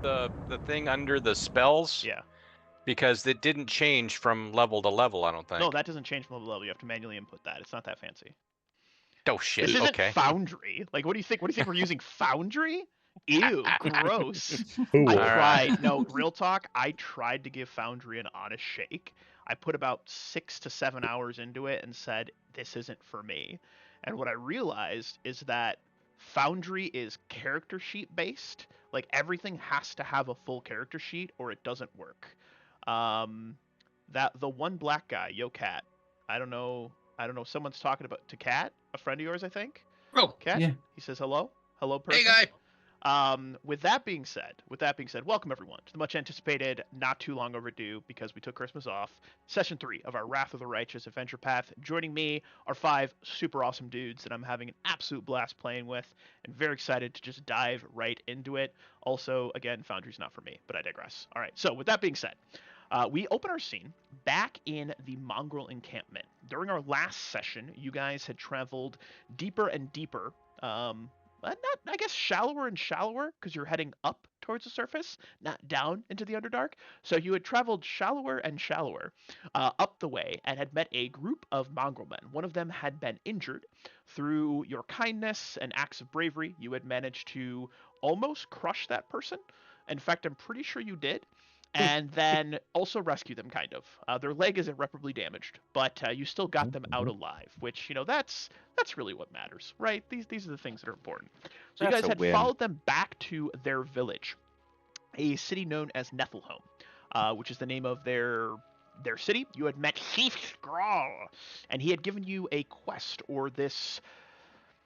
the thing under the spells? Yeah. Because it didn't change from level to level, I don't think. No, that doesn't change from level to level. You have to manually input that. It's not that fancy. Oh shit. This isn't Okay. Foundry. Like, what do you think? What do you think we're using Foundry? Ew, gross. Cool. I All tried. right. No, real talk. I tried to give Foundry an honest shake. I put about 6 to 7 hours into it and said, this isn't for me. And what I realized is that Foundry is character sheet based. Like, everything has to have a full character sheet or it doesn't work. That the one black guy, Yo Cat. I don't know. Someone's talking about to Cat, a friend of yours, I think. Oh, Cat. Yeah. He says hello. Hello, person. hey guy. With that being said, welcome everyone to the much anticipated, not too long overdue, because we took Christmas off, session 3 of our Wrath of the Righteous adventure path. Joining me are 5 super awesome dudes that I'm having an absolute blast playing with, and very excited to just dive right into it. Also, again, Foundry's not for me, but I digress. All right, so with that being said, we open our scene back in the Mongrel encampment. During our last session, you guys had traveled deeper and deeper, not, I guess, shallower and shallower, because you're heading up towards the surface, not down into the Underdark. So you had traveled shallower and shallower up the way and had met a group of Mongrelmen. One of them had been injured. Through your kindness and acts of bravery, you had managed to almost crush that person. In fact, I'm pretty sure you did. And then also rescue them, kind of. Their leg is irreparably damaged, but you still got them out alive, which, that's really what matters, right? These are the things that are important. So you That's guys a had win. followed them back to their village, a city known as Nethelholm, which is the name of their city. You had met Chief Scrawl, and he had given you a quest, or this...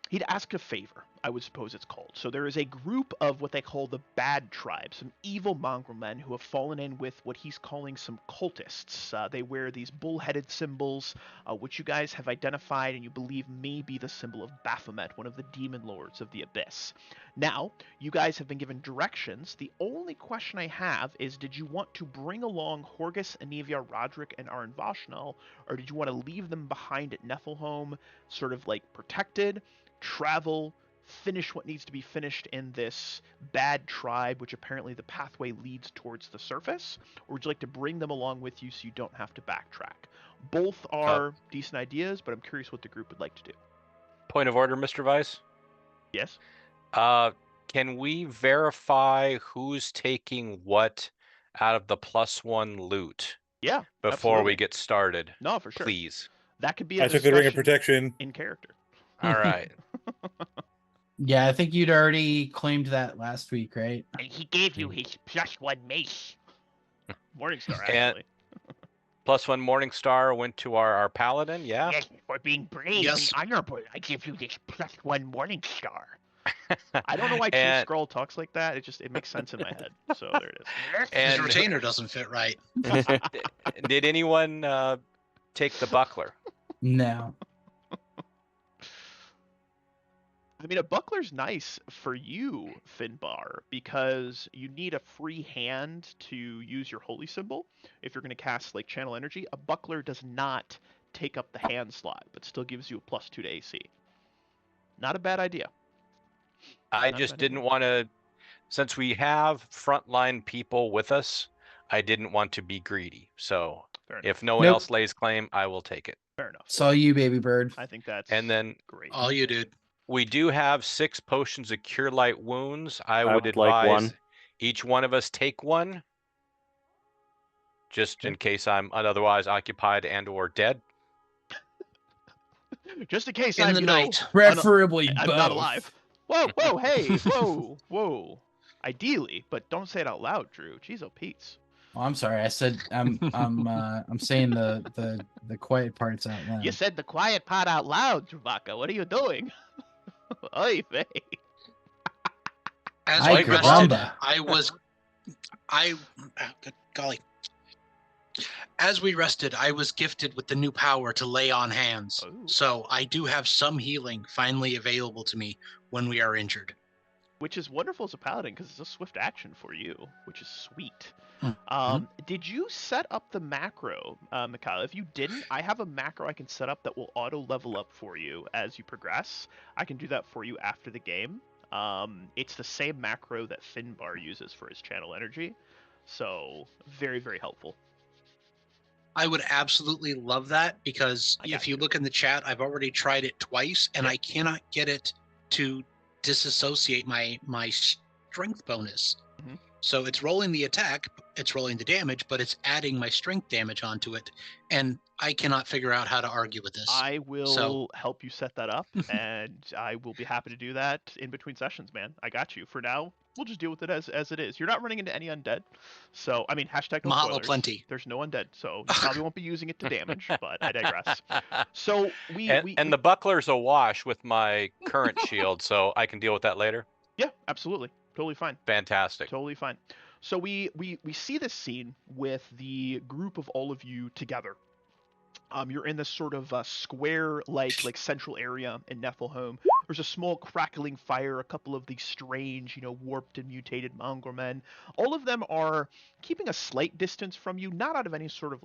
He'd asked a favor, I would suppose it's called. So there is a group of what they call the Bad Tribe, some evil Mongrelmen who have fallen in with what he's calling some cultists. They wear these bull-headed symbols, which you guys have identified and you believe may be the symbol of Baphomet, one of the demon lords of the Abyss. Now, you guys have been given directions. The only question I have is, did you want to bring along Horgus, Anivia, Roderick, and Aron Voshnal, or did you want to leave them behind at Nethelholm, sort of like protected, travel, finish what needs to be finished in this bad tribe, which apparently the pathway leads towards the surface, or would you like to bring them along with you so you don't have to backtrack? Both are decent ideas, but I'm curious what the group would like to do. Point of order, Mr. Vice. Yes? Can we verify who's taking what out of the +1 loot? Yeah. Before absolutely. we get started? No, for sure. Please. That could be a I took the ring of discussion protection. in character. All right. Yeah, I think you'd already claimed that last week, right? And he gave you his +1 mace. Morningstar, And- actually. +1 Morningstar went to our paladin, yeah? Yes, for being brave Yes. and honorable, I give you this +1 Morningstar. I don't know why Chief And- Scroll talks like that. It makes sense in my head. So there it is. His And- retainer doesn't fit right. Did anyone take the buckler? No. I mean, a buckler's nice for you, Finbar, because you need a free hand to use your holy symbol. If you're going to cast, like, channel energy, a buckler does not take up the hand slot, but still gives you a +2 to AC. Not a bad idea. I Not just bad didn't idea. want to, since we have frontline people with us, I didn't want to be greedy. So Fair enough. if no one Nope. else lays claim, I will take it. Fair enough. Saw you, baby bird. I think that's And then great. All you did. we do have 6 potions of Cure Light Wounds. I would would like advise one. each one of us take one, just in case I'm otherwise occupied and or dead. Just in case In I'm, the you know, night. Preferably I'm both. not alive. Whoa, hey, whoa. Ideally, but don't say it out loud, Drew. Jeez, oh, Pete's. Oh, I'm sorry. I said I'm saying the quiet parts out loud. You said the quiet part out loud, Chewbacca. What are you doing? Oy vey. As Ay, we rested, caramba. good golly. As we rested, I was gifted with the new power to lay on hands. Ooh. So I do have some healing finally available to me when we are injured. Which is wonderful as a paladin because it's a swift action for you, which is sweet. Mhm. Did you set up the macro, Mikhail? If you didn't, I have a macro I can set up that will auto level up for you as you progress. I can do that for you after the game. It's the same macro that Finbar uses for his channel energy, so very, very helpful. I would absolutely love that, because if you look in the chat, I've already tried it twice, and I cannot get it to disassociate my strength bonus. Mhm. So it's rolling the attack, it's rolling the damage, but it's adding my strength damage onto it, and I cannot figure out how to argue with this. I will help you set that up, and I will be happy to do that in between sessions, man. I got you. For now, we'll just deal with it as it is. You're not running into any undead, so I mean, hashtag no Mahalo spoilers. plenty. There's no undead, so you probably won't be using it to damage, but I digress. So and the buckler's a wash with my current shield, so I can deal with that later. Yeah, absolutely, totally fine. Fantastic. Totally fine. So we see this scene with the group of all of you together. You're in this sort of square-like central area in Niflheim. There's a small crackling fire, a couple of these strange, warped and mutated Mongrelmen. All of them are keeping a slight distance from you, not out of any sort of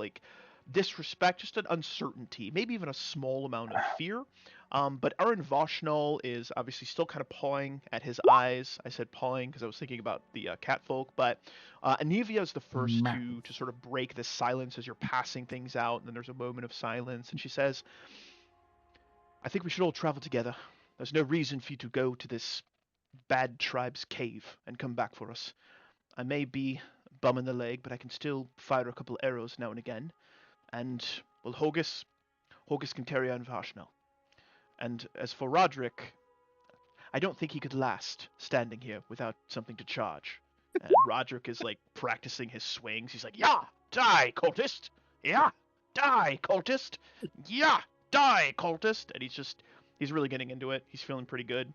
disrespect, just an uncertainty, maybe even a small amount of fear. But Aaron Voshnal is obviously still kind of pawing at his eyes. I said pawing because I was thinking about the catfolk, but Anivia is the first to sort of break this silence as you're passing things out, and then there's a moment of silence, and she says, I think we should all travel together. There's no reason for you to go to this bad tribe's cave and come back for us. I may be bum in the leg, but I can still fire a couple arrows now and again. And, well, Horgus can carry on Voshnal. And as for Roderick, I don't think he could last standing here without something to charge. And Roderick is practicing his swings. He's like, yeah, die, cultist. Yeah, die, cultist. Yeah, die, cultist. And he's really getting into it. He's feeling pretty good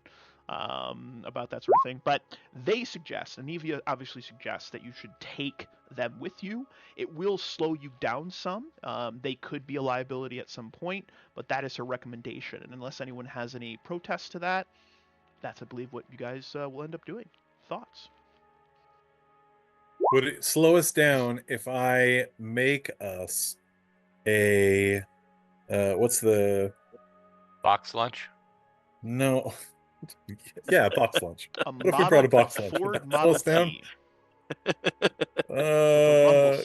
about that sort of thing. But they suggest, Anivia obviously suggests, that you should take them with you. It will slow you down some. They could be a liability at some point, but that is her recommendation. And unless anyone has any protests to that, that's, I believe, what you guys will end up doing. Thoughts? Would it slow us down if I make us a what's the box lunch? No. Yeah, box lunch. What if we brought a box lunch? Would that slow us down?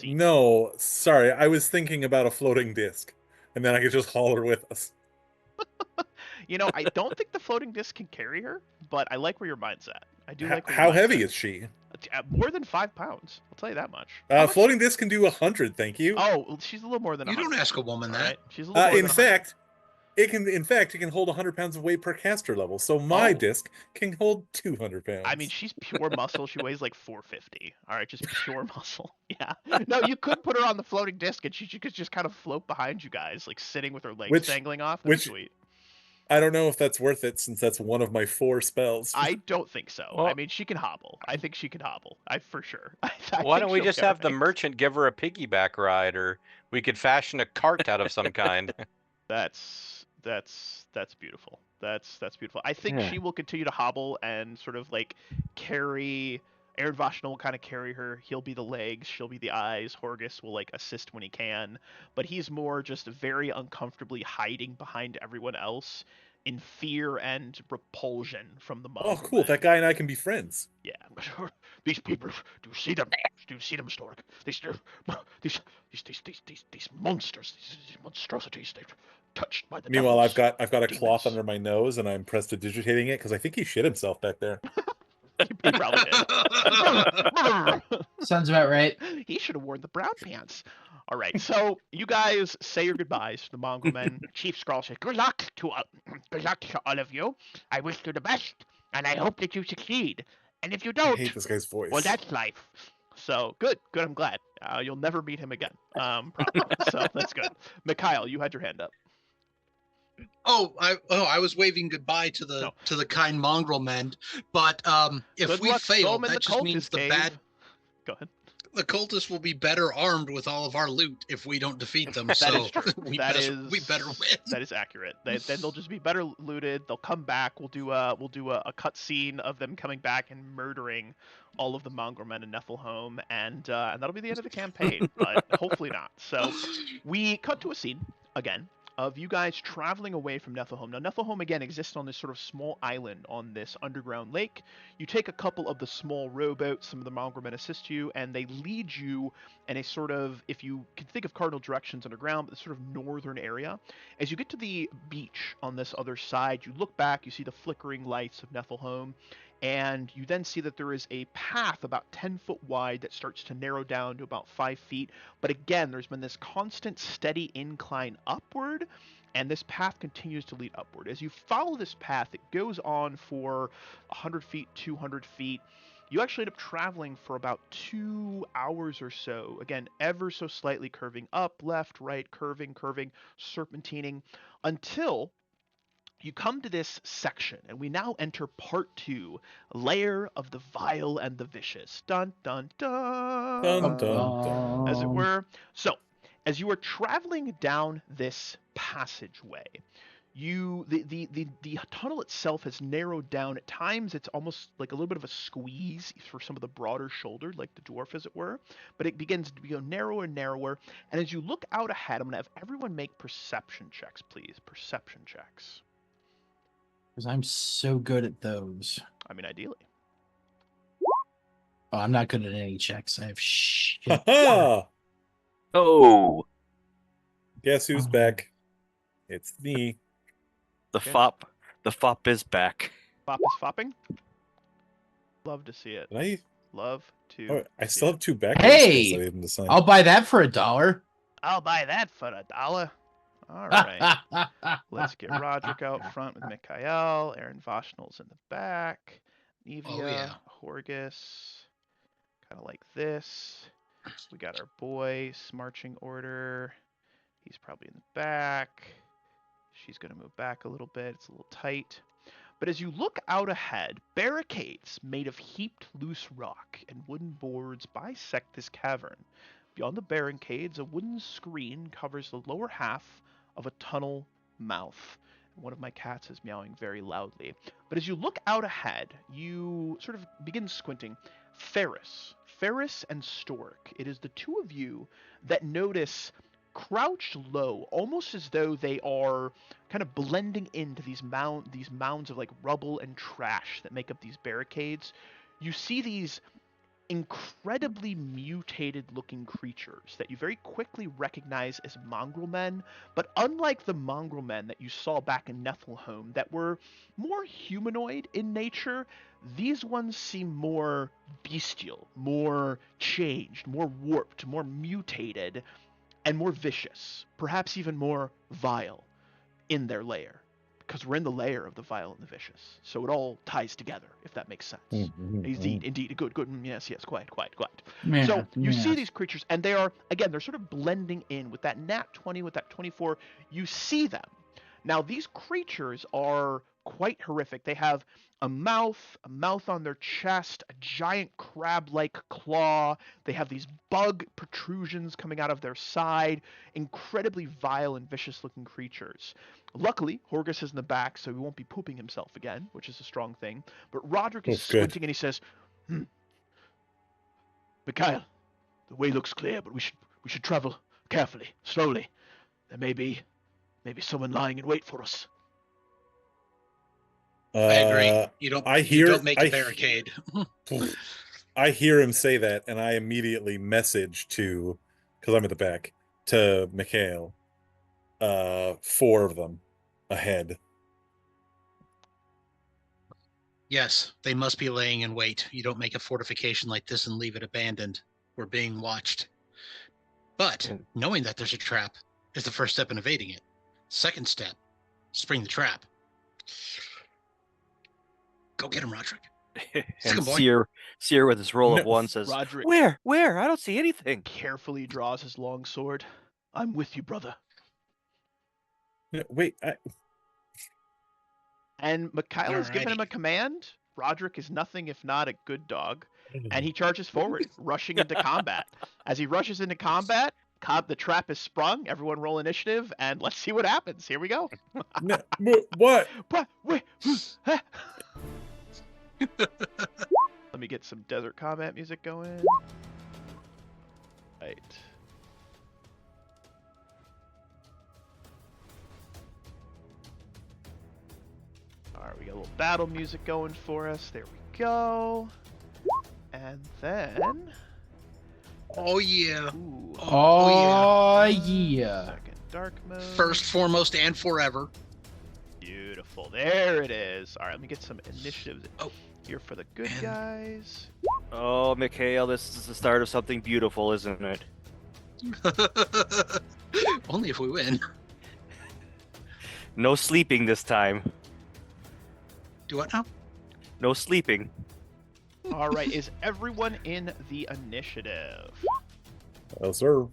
No, sorry. I was thinking about a floating disc, and then I could just haul her with us. I don't think the floating disc can carry her, but I like where your mind's at. I do like. How heavy is she? More than 5 pounds. I'll tell you that much. Floating disc can do 100. Thank you. Oh, she's a little more than. 100. You don't ask a woman that. Right? She's a little more in fact, it can hold 100 pounds of weight per caster level. So my disc can hold 200 pounds. I mean, she's pure muscle. She weighs 450. All right, just pure muscle. Yeah. No, you could put her on the floating disc, and she could just kind of float behind you guys, sitting with her legs dangling off. That's sweet. I don't know if that's worth it, since that's one of my 4 spells. I don't think so. Well, I mean, she can hobble. I think she can hobble. For sure. Why don't we just have the merchant give her a piggyback ride, or we could fashion a cart out of some kind? That's beautiful. That's beautiful. I think she will continue to hobble and sort of carry. Aaron Voshnal will kind of carry her. He'll be the legs. She'll be the eyes. Horgus will assist when he can, but he's more just very uncomfortably hiding behind everyone else in fear and repulsion from the Mongrelmen. Oh, cool! That guy and I can be friends. Yeah. These people. Do you see them? Do you see them, Stork? These monsters. These monstrosities. They've touched by the. Meanwhile, I've got a cloth under my nose, and I'm prestidigitating it because I think he shit himself back there. He probably did. Sounds about right. He should have worn the brown pants. All right, so you guys say your goodbyes to the Mongrelmen. Chief Skrull says, good luck to all of you. I wish you the best, and I hope that you succeed. And if you don't, I hate this guy's voice. Well, that's life. So good. I'm glad. You'll never meet him again. Probably. So that's good. Mikhail, you had your hand up. I was waving goodbye to the kind Mongrelmen, but if we fail, that just means the bad. Go ahead. The cultists will be better armed with all of our loot if we don't defeat them. That so is true. we better win. That is accurate. Then they'll just be better looted. They'll come back. We'll do a cut scene of them coming back and murdering all of the Mongrelmen in Niflheim, and that'll be the end of the campaign. But hopefully not. So we cut to a scene again of you guys traveling away from Nethelholm. Now, Nethelholm, again, exists on this sort of small island on this underground lake. You take a couple of the small rowboats, some of the Mongrelmen assist you, and they lead you in a sort of, if you can think of cardinal directions underground, but the sort of northern area. As you get to the beach on this other side, you look back, you see the flickering lights of Nethelholm, and you then see that there is a path about 10 foot wide that starts to narrow down to about 5 feet. But again, there's been this constant steady incline upward, and this path continues to lead upward. As you follow this path, it goes on for 100 feet, 200 feet. You actually end up traveling for about 2 hours or so. Again, ever so slightly curving up, left, right, curving, serpentining, until you come to this section, and we now enter part 2, Lair of the Vile and the Vicious. Dun, dun, dun. Dun, dun, dun. As it were. So, as you are traveling down this passageway, the tunnel itself has narrowed down. At times, it's almost like a little bit of a squeeze for some of the broader shouldered, like the dwarf, as it were. But it begins to become narrower and narrower. And as you look out ahead, I'm going to have everyone make perception checks, please. Perception checks. Because I'm so good at those. I mean, ideally. Oh, I'm not good at any checks. I have shit. Ha! Oh, Guess who's back? It's me. the Okay. fop. The fop is back. Fop is fopping. Love to see it. Did I? Love to. Oh, I see still it. have 2 back. Hey! I didn't decide. I'll buy that for $1. I'll buy that for $1. All right. Let's get Roderick out front with Mikhail. Aaron Voshnel's in the back. Nevia, yeah. Horgus. Kind of like this. We got our boy, marching order. He's probably in the back. She's going to move back a little bit. It's a little tight. But as you look out ahead, barricades made of heaped loose rock and wooden boards bisect this cavern. Beyond the barricades, a wooden screen covers the lower half of a tunnel mouth. And one of my cats is meowing very loudly. But as you look out ahead, you sort of begin squinting. Ferris and Stork. It is the two of you that notice, crouched low, almost as though they are kind of blending into these mounds of like rubble and trash that make up these barricades. You see these incredibly mutated looking creatures that you very quickly recognize as Mongrelmen, but unlike the Mongrelmen that you saw back in Nethelholm that were more humanoid in nature, these ones seem more bestial, more changed, more warped, more mutated, and more vicious, perhaps even more vile in their lair. Because we're in the lair of the vile and the vicious. So it all ties together, if that makes sense. Indeed. Good. Yes, quite. Yeah, So you see yes. these creatures, and they are, again, they're sort of blending in with that nat 20, with that 24. You see them. Now, these creatures are quite horrific. They have a mouth on their chest, a giant crab-like claw. They have these bug protrusions coming out of their side. Incredibly vile and vicious-looking creatures. Luckily, Horgus is in the back, so he won't be pooping himself again, which is a strong thing. But Roderick is That's good. squinting, and he says, Mikhail, the way looks clear, but we should travel carefully, slowly. There may be someone lying in wait for us. I agree. You don't make a barricade. I hear him say that, and I immediately message to, because I'm at the back, to Mikhail. 4 of them ahead. Yes, they must be laying in wait. You don't make a fortification like this and leave it abandoned. We're being watched. But knowing that there's a trap is the first step in evading it. Second step, spring the trap. Go get him, Roderick. And boy. Seer with his roll of No. 1 says, Roderick Where? I don't see anything. carefully draws his long sword. I'm with you, brother. No, wait, And Mikhail has given him Alrighty. a command. Roderick is nothing if not a good dog, and he charges forward, rushing into combat. As he rushes into combat, the trap is sprung. Everyone roll initiative, and let's see what happens. Here we go. no, what? Let me get some desert combat music going. Right. little battle music going for us. There we go. And then... Oh yeah. Ooh. Oh, yeah. Second dark mode. First, foremost, and forever. Beautiful. There it is. All right, let me get some initiatives Oh. here for the good Man. guys. Oh, Mikhail, this is the start of something beautiful, isn't it? Only if we win. No sleeping this time. Do what now? No sleeping. All right, is everyone in the initiative? Oh, sir.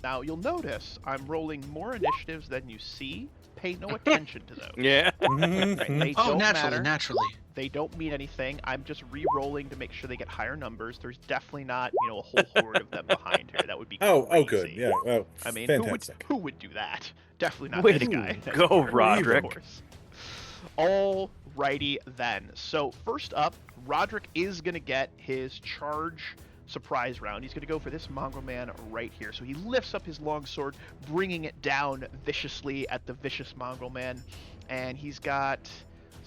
Now, you'll notice I'm rolling more initiatives than you see. Pay no attention to those. Yeah. Right, they Oh, don't naturally, matter. naturally. They don't mean anything. I'm just re-rolling to make sure they get higher numbers. There's definitely not, a whole horde of them behind here. That would be Oh, crazy. good. Yeah. Oh, I mean, fantastic. who would do that? Definitely not Way this to guy. go, Of Roderick. course. Alrighty then. So first up, Roderick is gonna get his charge surprise round. He's gonna go for this Mongrelman right here. So he lifts up his longsword, bringing it down viciously at the vicious Mongrelman, and he's got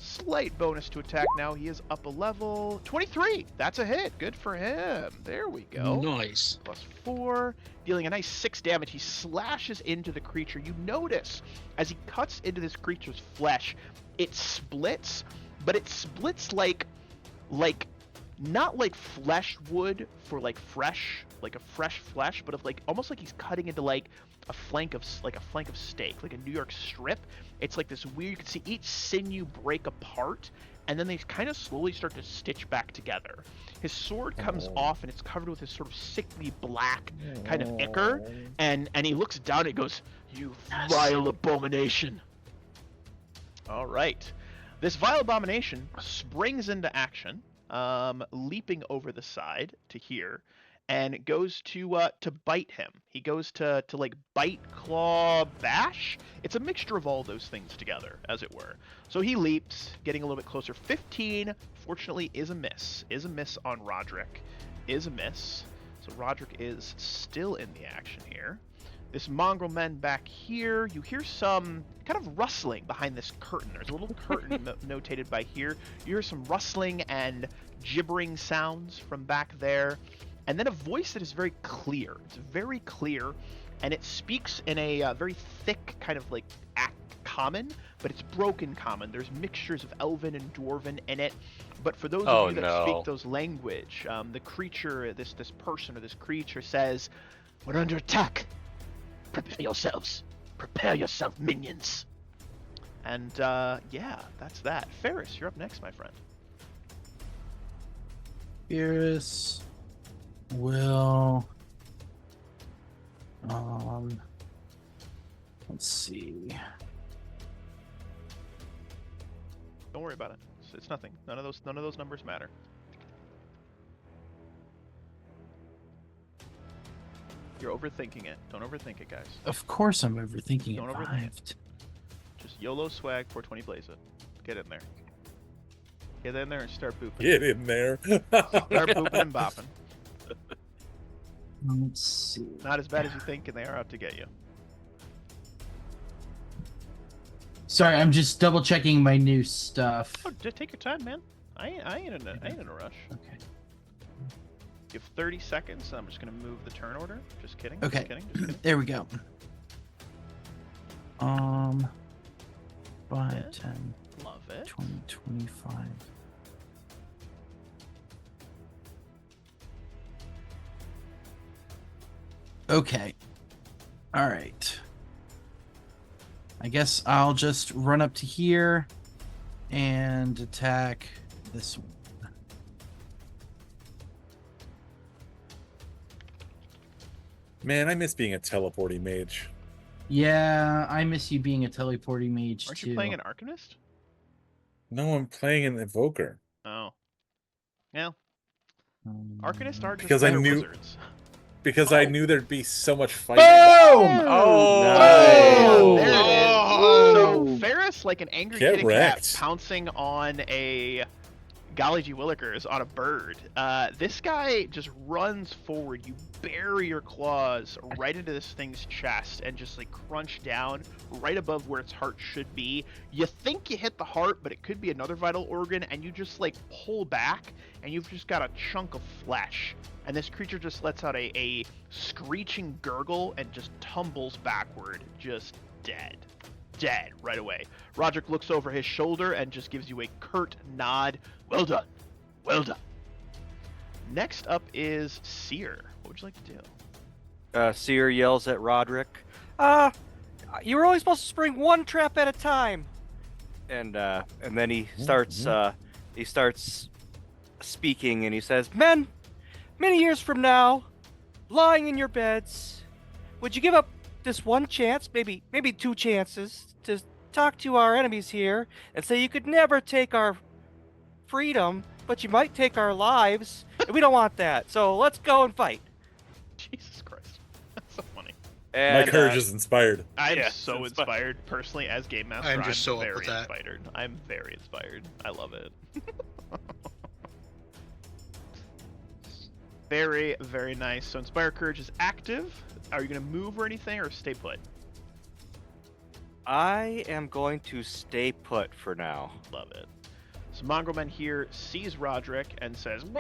slight bonus to attack now. He is up a level. 23. That's a hit. Good for him. There we go. Nice. +4, dealing a nice 6 damage. He slashes into the creature. You notice as he cuts into this creature's flesh, it splits, but it splits like not like flesh would for like a fresh flesh, but of like almost like he's cutting into like a flank of steak, like a New York strip. It's like this weird. You can see each sinew break apart, and then they kind of slowly start to stitch back together. His sword comes off, and it's covered with this sort of sickly black kind of ichor, and he looks down and goes, "You vile abomination!" All right, this vile abomination springs into action, leaping over the side to here, and goes to bite him. He goes to like bite, claw, bash. It's a mixture of all those things together, as it were. So he leaps, getting a little bit closer. 15, fortunately, is a miss. Is a miss on Roderick. Is a miss. So Roderick is still in the action here. This Mongrelmen back here, you hear some kind of rustling behind this curtain. There's a little curtain notated by here. You hear some rustling and gibbering sounds from back there. And then a voice that is very clear. It's very clear, and it speaks in a very thick kind of like common, but it's broken common. There's mixtures of Elven and Dwarven in it. But for those of you that speak those language, the creature, this person or this creature says, "We're under attack. Prepare yourselves. Prepare yourself, minions." And yeah, that's that. Ferris, you're up next, my friend. Ferris will let's see. Don't worry about it. It's nothing. None of those numbers matter. You're overthinking it. Don't overthink it, guys. Of course I'm overthinking Don't it. overthink. Vived. Just YOLO swag 420 blaze it. Get in there. Get in there and start booping. Get in there. Start booping and bopping. Let's see. Not as bad as you think, and they are out to get you. Sorry, I'm just double checking my new stuff. Oh, just take your time, man. I ain't in a rush. Okay. You have 30 seconds. I'm just gonna move the turn order. Just kidding. Okay. Just kidding. Just kidding. There we go. 5, Yeah. 10, Love it. 20, 25. Okay. All right. I guess I'll just run up to here and attack this one. Man, I miss being a teleporting mage. Yeah, I miss you being a teleporting mage Aren't too. you playing an Arcanist? No, I'm playing an evoker. Oh. Yeah. Arcanists are just Because I better knew- wizards. Because I knew there'd be so much fighting. Boom! Oh, Nice. There it is. Oh. So Ferris, like an angry Get kitty wrecked. cat, pouncing on a Golly gee willikers on a bird. This guy just runs forward. You bury your claws right into this thing's chest and just like crunch down right above where its heart should be. You think you hit the heart, but it could be another vital organ, and you just like pull back, and you've just got a chunk of flesh. And this creature just lets out a screeching gurgle and just tumbles backward, just dead. Dead right away. Roderick looks over his shoulder and just gives you a curt nod. Well done. Well done. Next up is Seer. What would you like to do? Seer yells at Roderick, you were only supposed to spring one trap at a time. And then he starts speaking, and he says, Men, many years from now, lying in your beds, would you give up this one chance, maybe two chances, to talk to our enemies here and say you could never take our freedom, but you might take our lives, and we don't want that. So let's go and fight. Jesus Christ. That's so funny. And, My courage is inspired. I'm Yeah, so it's inspired personally as game master. I'm just so up very with that. inspired. I'm very inspired. I love it. Very, very nice. So Inspire Courage is active. Are you going to move or anything, or stay put? I am going to stay put for now. Love it. So Mongrelmen here sees Roderick and says, they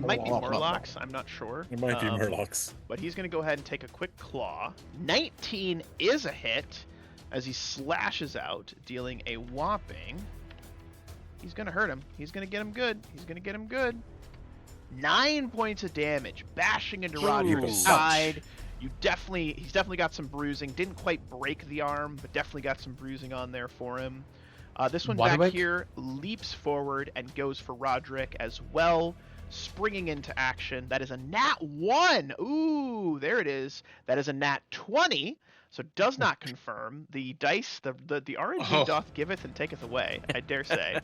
might be Murlocs, I'm not sure. It might be Murlocs. But he's going to go ahead and take a quick claw. 19 is a hit as he slashes out, dealing a whopping. He's going to hurt him. He's going to get him good. He's going to get him good. 9 points of damage, bashing into Roderick's side. He's definitely got some bruising. Didn't quite break the arm, but definitely got some bruising on there for him. This one back here leaps forward and goes for Roderick as well, springing into action. That is a nat 1. Ooh, there it is. That is a nat 20. So does not confirm. The dice, the RNG doth giveth and taketh away, I dare say.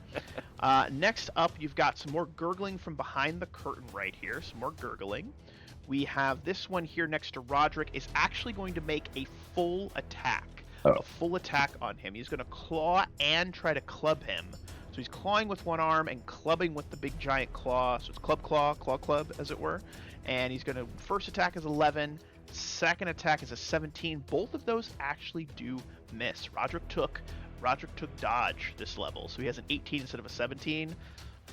Next up, you've got some more gurgling from behind the curtain right here. Some more gurgling. We have this one here next to Roderick is actually going to make a full attack. A full attack on him. He's going to claw and try to club him. So he's clawing with one arm and clubbing with the big giant claw. So it's club, claw, claw, club, as it were. And he's going to, first attack is 11. Second attack is a 17. Both of those actually do miss. Roderick took dodge this level, so he has an 18 instead of a 17.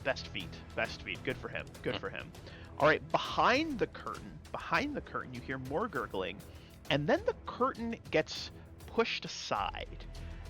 Best feat. Good for him. All right, behind the curtain, you hear more gurgling, and then the curtain gets pushed aside.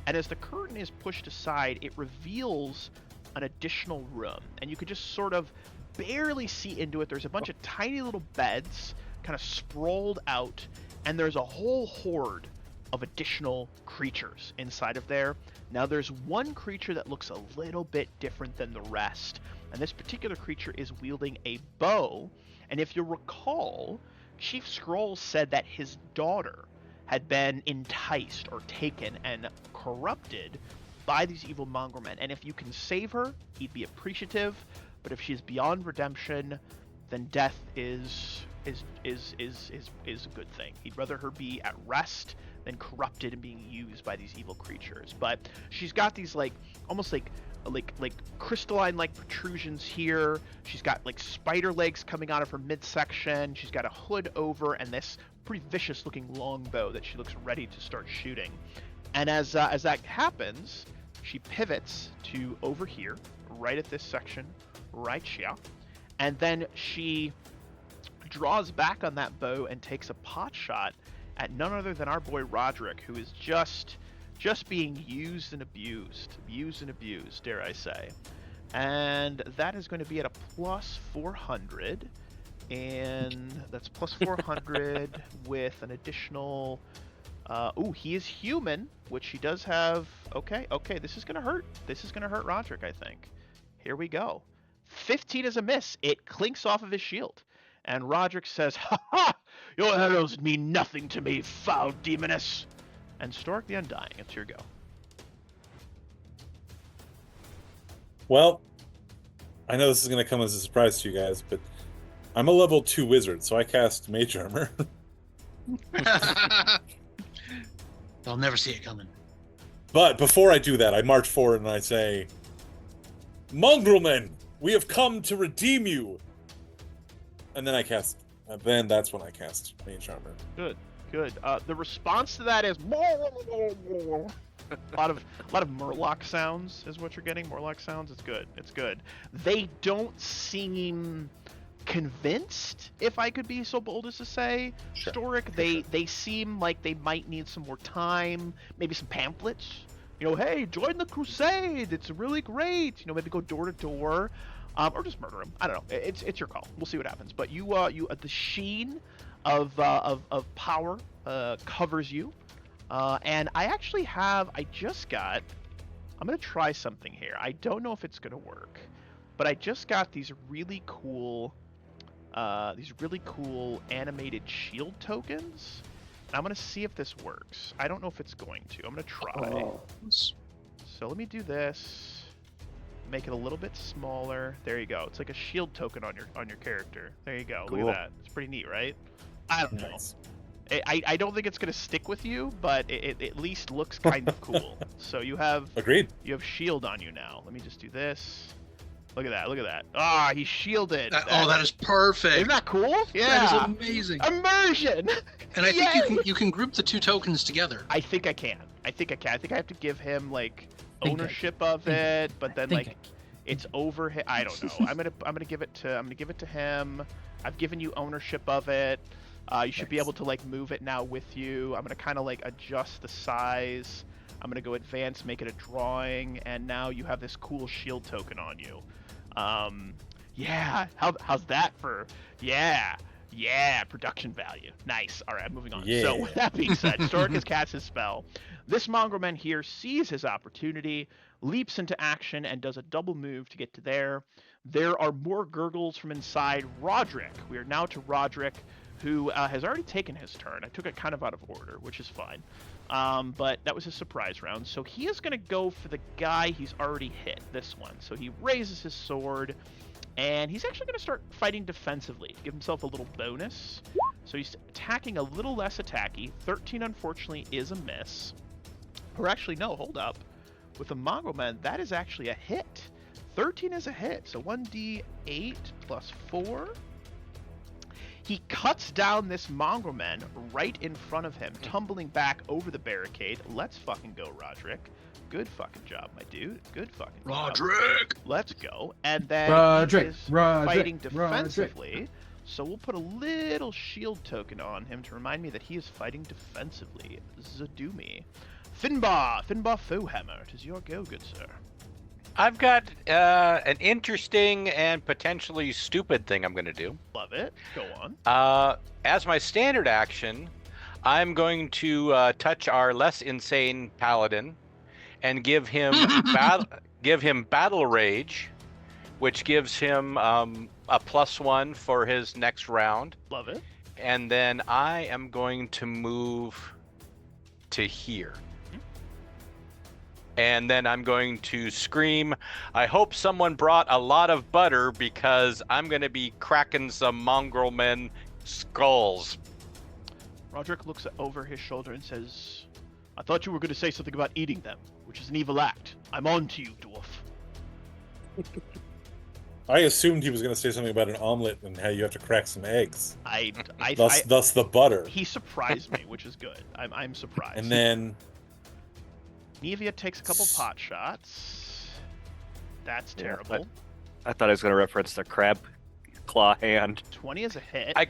And as the curtain is pushed aside, it reveals an additional room, and you could just sort of barely see into it. There's a bunch of tiny little beds kind of sprawled out, and there's a whole horde of additional creatures inside of there. Now there's one creature that looks a little bit different than the rest, and this particular creature is wielding a bow. And if you recall, Chief Scrolls said that his daughter had been enticed or taken and corrupted by these evil Mongrelmen, and if you can save her, he'd be appreciative. But if she's beyond redemption, then death is a good thing. He'd rather her be at rest than corrupted and being used by these evil creatures. But she's got these almost like crystalline like protrusions here. She's got like spider legs coming out of her midsection. She's got a hood over and this pretty vicious looking longbow that she looks ready to start shooting. And as that happens, she pivots to over here, right at this section, right here, and then she draws back on that bow and takes a pot shot at none other than our boy Roderick, who is just being used and abused, dare I say. And that is going to be at a plus 400, and that's plus 400 with an additional. He is human, which he does have. Okay, this is gonna hurt. This is gonna hurt Roderick, I think. Here we go. 15 is a miss. It clinks off of his shield. And Roderick says, "Ha ha! Your arrows mean nothing to me, foul demoness!" And Stork the Undying, it's your go. Well, I know this is going to come as a surprise to you guys, but I'm a level 2 wizard, so I cast Mage Armor. They'll never see it coming. But before I do that, I march forward and I say, Mongrelmen, we have come to redeem you. And then I cast. Then that's when I cast Mage Armor. Good. The response to that is a lot of Murloc sounds is what you're getting. Murloc sounds. It's good. They don't seem convinced, if I could be so bold as to say. Sure. Storic, they seem like they might need some more time, maybe some pamphlets. Hey, join the crusade. It's really great. Maybe go door to door, or just murder him. I don't know. It's your call. We'll see what happens. But you the sheen of power covers you, and I just got. I'm gonna try something here. I don't know if it's gonna work, but I just got these really cool animated shield tokens. And I'm gonna see if this works. I don't know if it's going to. I'm gonna try. Oh. So let me do this. Make it a little bit smaller. There you go. It's like a shield token on your character. There you go. Cool. Look at that. It's pretty neat, right? I don't know. Nice. I don't think it's gonna stick with you, but it at least looks kind of cool. So you have Agreed. shield on you now. Let me just do this. Look at that. Ah, he's shielded. That is perfect. Isn't that cool? Yeah. That is amazing. Immersion. And I think you can group the two tokens together. I think I can. I think I have to give him like ownership of it, but then like it's over. I don't know. I'm gonna give it to him. I've given you ownership of it. You should be able to like move it now with you. I'm gonna kind of like adjust the size. I'm gonna go advanced, make it a drawing, and now you have this cool shield token on you. Yeah. How's that for? Yeah, production value. Nice. All right, moving on. Yeah. So with that being said, Storic has cast his spell. This Mongrelman here sees his opportunity, leaps into action, and does a double move to get to there. There are more gurgles from inside Roderick. We are now to Roderick, who has already taken his turn. I took it kind of out of order, which is fine. But that was his surprise round. So he is going to go for the guy he's already hit, this one. So he raises his sword, and he's actually going to start fighting defensively to give himself a little bonus. So he's attacking a little less attacky. 13, unfortunately, is a miss. Or actually, no, hold up. With the Mongrelman, that is actually a hit. 13 is a hit, so 1d8 plus 4. He cuts down this Mongrelman right in front of him, tumbling back over the barricade. Let's fucking go, Roderick. Good fucking job, my dude. Good fucking job. Roderick! Let's go. And then Roderick, he is Roderick, fighting defensively. So we'll put a little shield token on him to remind me that he is fighting defensively. Zadumi. Finbar Foehammer. It is your go, good sir. I've got an interesting and potentially stupid thing I'm going to do. Love it. Go on. As my standard action, I'm going to touch our less insane paladin and give him battle rage, which gives him a +1 for his next round. Love it. And then I am going to move to here. And then I'm going to scream, I hope someone brought a lot of butter because I'm going to be cracking some Mongrelmen skulls. Roderick looks over his shoulder and says, I thought you were going to say something about eating them, which is an evil act. I'm on to you, dwarf. I assumed he was going to say something about an omelet and how you have to crack some eggs. Thus the butter. He surprised me, which is good. I'm surprised. And then Nevia takes a couple pot shots. That's terrible. I thought I was going to reference the crab claw hand. 20 is a hit. I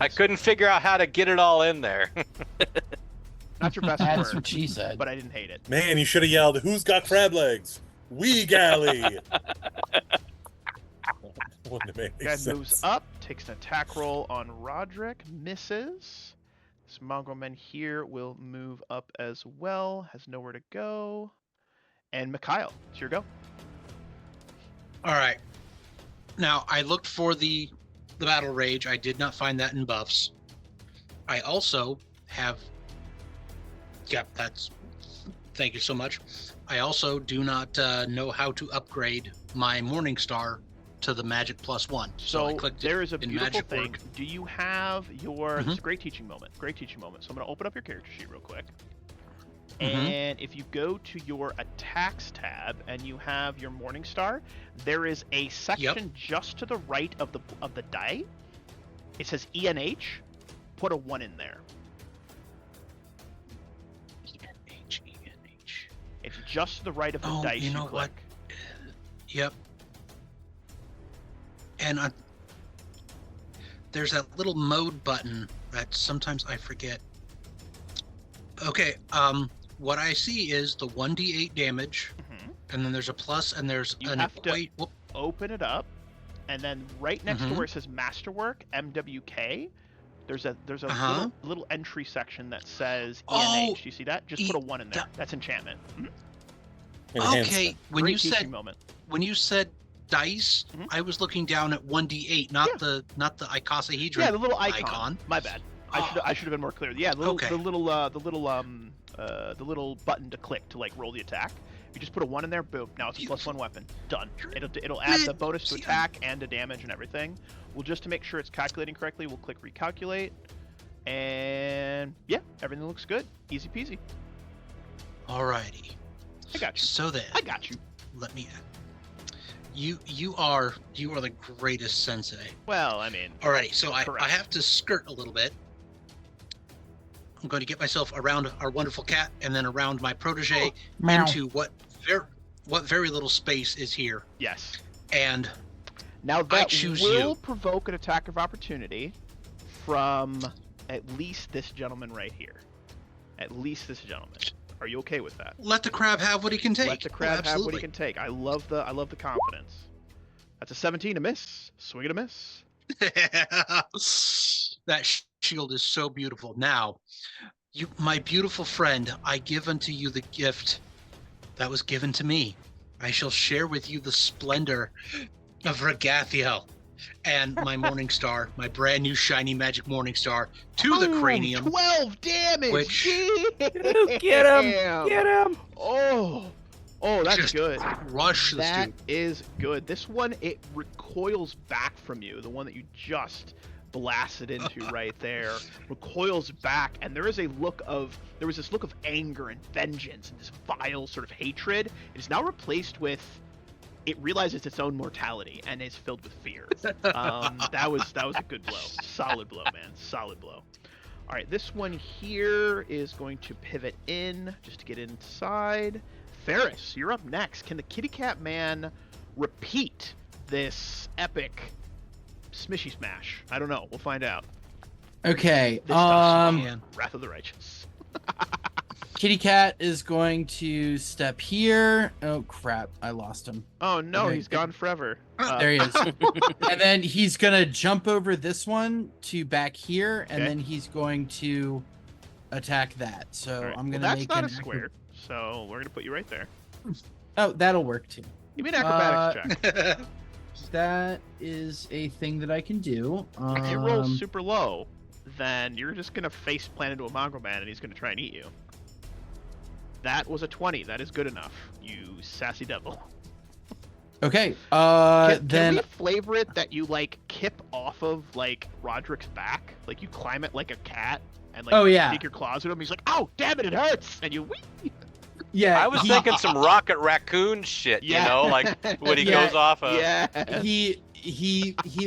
couldn't figure out how to get it all in there. Not your best That's work, what she said. but I didn't hate it. Man, you should have yelled, "Who's got crab legs? We galley." Wouldn't have made any Guy sense. moves up, takes an attack roll on Roderick, misses. This Mongrelman here will move up as well, has nowhere to go. And Mikhail, it's your go. All right. Now, I looked for the battle rage. I did not find that in buffs. I also have... Yep, that's... Thank you so much. I also do not know how to upgrade my Morningstar to the Magic +1. So I clicked there it is a in beautiful Magic thing. Work. Do you have your... It's a great teaching moment. Great teaching moment. So I'm going to open up your character sheet real quick. And if you go to your attacks tab and you have your Morningstar, there is a section just to the right of the die. It says ENH. Put a 1 in there. ENH. It's just to the right of the dice you know click. what? Yep. And there's that little mode button that sometimes I forget. Okay, what I see is the 1d8 damage, and then there's a plus, and there's You have to open it up, and then right next to where it says Masterwork, MWK, there's a little entry section that says ENH. You see that? Just put a 1 in there. That's enchantment. Okay, when you said dice, I was looking down at 1d8, not the icosahedron. Yeah, the little icon. My bad. I should have been more clear. Yeah, the little button to click to like roll the attack. You just put a 1 in there, boom. Now it's a +1 weapon. Done. It'll add the bonus to attack and to damage and everything. Well, just to make sure it's calculating correctly, we'll click recalculate. And yeah, everything looks good. Easy peasy. Alrighty. I got you. So then, I got you. Let me. You are the greatest sensei. Well, I mean. Alrighty, so I have to skirt a little bit. I'm going to get myself around our wonderful cat and then around my protege into what very little space is here. Yes. And now that I choose will provoke an attack of opportunity from at least this gentleman right here. At least this gentleman. Are you okay with that? Let the crab have what he can take. Let the crab have what he can take. I love the confidence. That's a 17 to miss. Swing and a miss. That shield is so beautiful. Now, my beautiful friend, I give unto you the gift that was given to me. I shall share with you the splendor of Regathiel and my Morningstar, my brand new shiny magic Morningstar, to the cranium. 12 damage! Get him! Get him! Oh, that's just good. Crush this That dude. is good. This one, it recoils back from you. The one that you just blasted into right there recoils back, and there was this look of anger and vengeance and this vile sort of hatred. It is now replaced with, it realizes its own mortality and is filled with fear. That was a good blow. Solid blow, man. Solid blow. All right, this one here is going to pivot in just to get inside. Ferris, you're up next. Can the Kitty Cat Man repeat this epic smishy smash? I don't know. We'll find out. Okay. This time, Wrath of the Righteous. Kitty Cat is going to step here. Oh crap! I lost him. Oh no, Okay. he's gone forever. There he is. And then he's gonna jump over this one to back here, and Okay. then he's going to attack that. So All right. I'm gonna Well, that's make not an a square, so we're gonna put you right there. Oh, that'll work too. Give me an acrobatics check. That is a thing that I can do. If you roll super low, then you're just gonna face plant into a Mongrelmen and he's gonna try and eat you. That was a 20. That is good enough, you sassy devil. Okay. Can Then we flavor it that you like kip off of like Roderick's back, like you climb it like a cat and like sneak your claws at him. He's like, "Oh, damn it, it hurts!" And you wee. yeah, I was thinking some Rocket Raccoon shit, Yeah. you know, like when he Yeah. goes off of. Yeah. he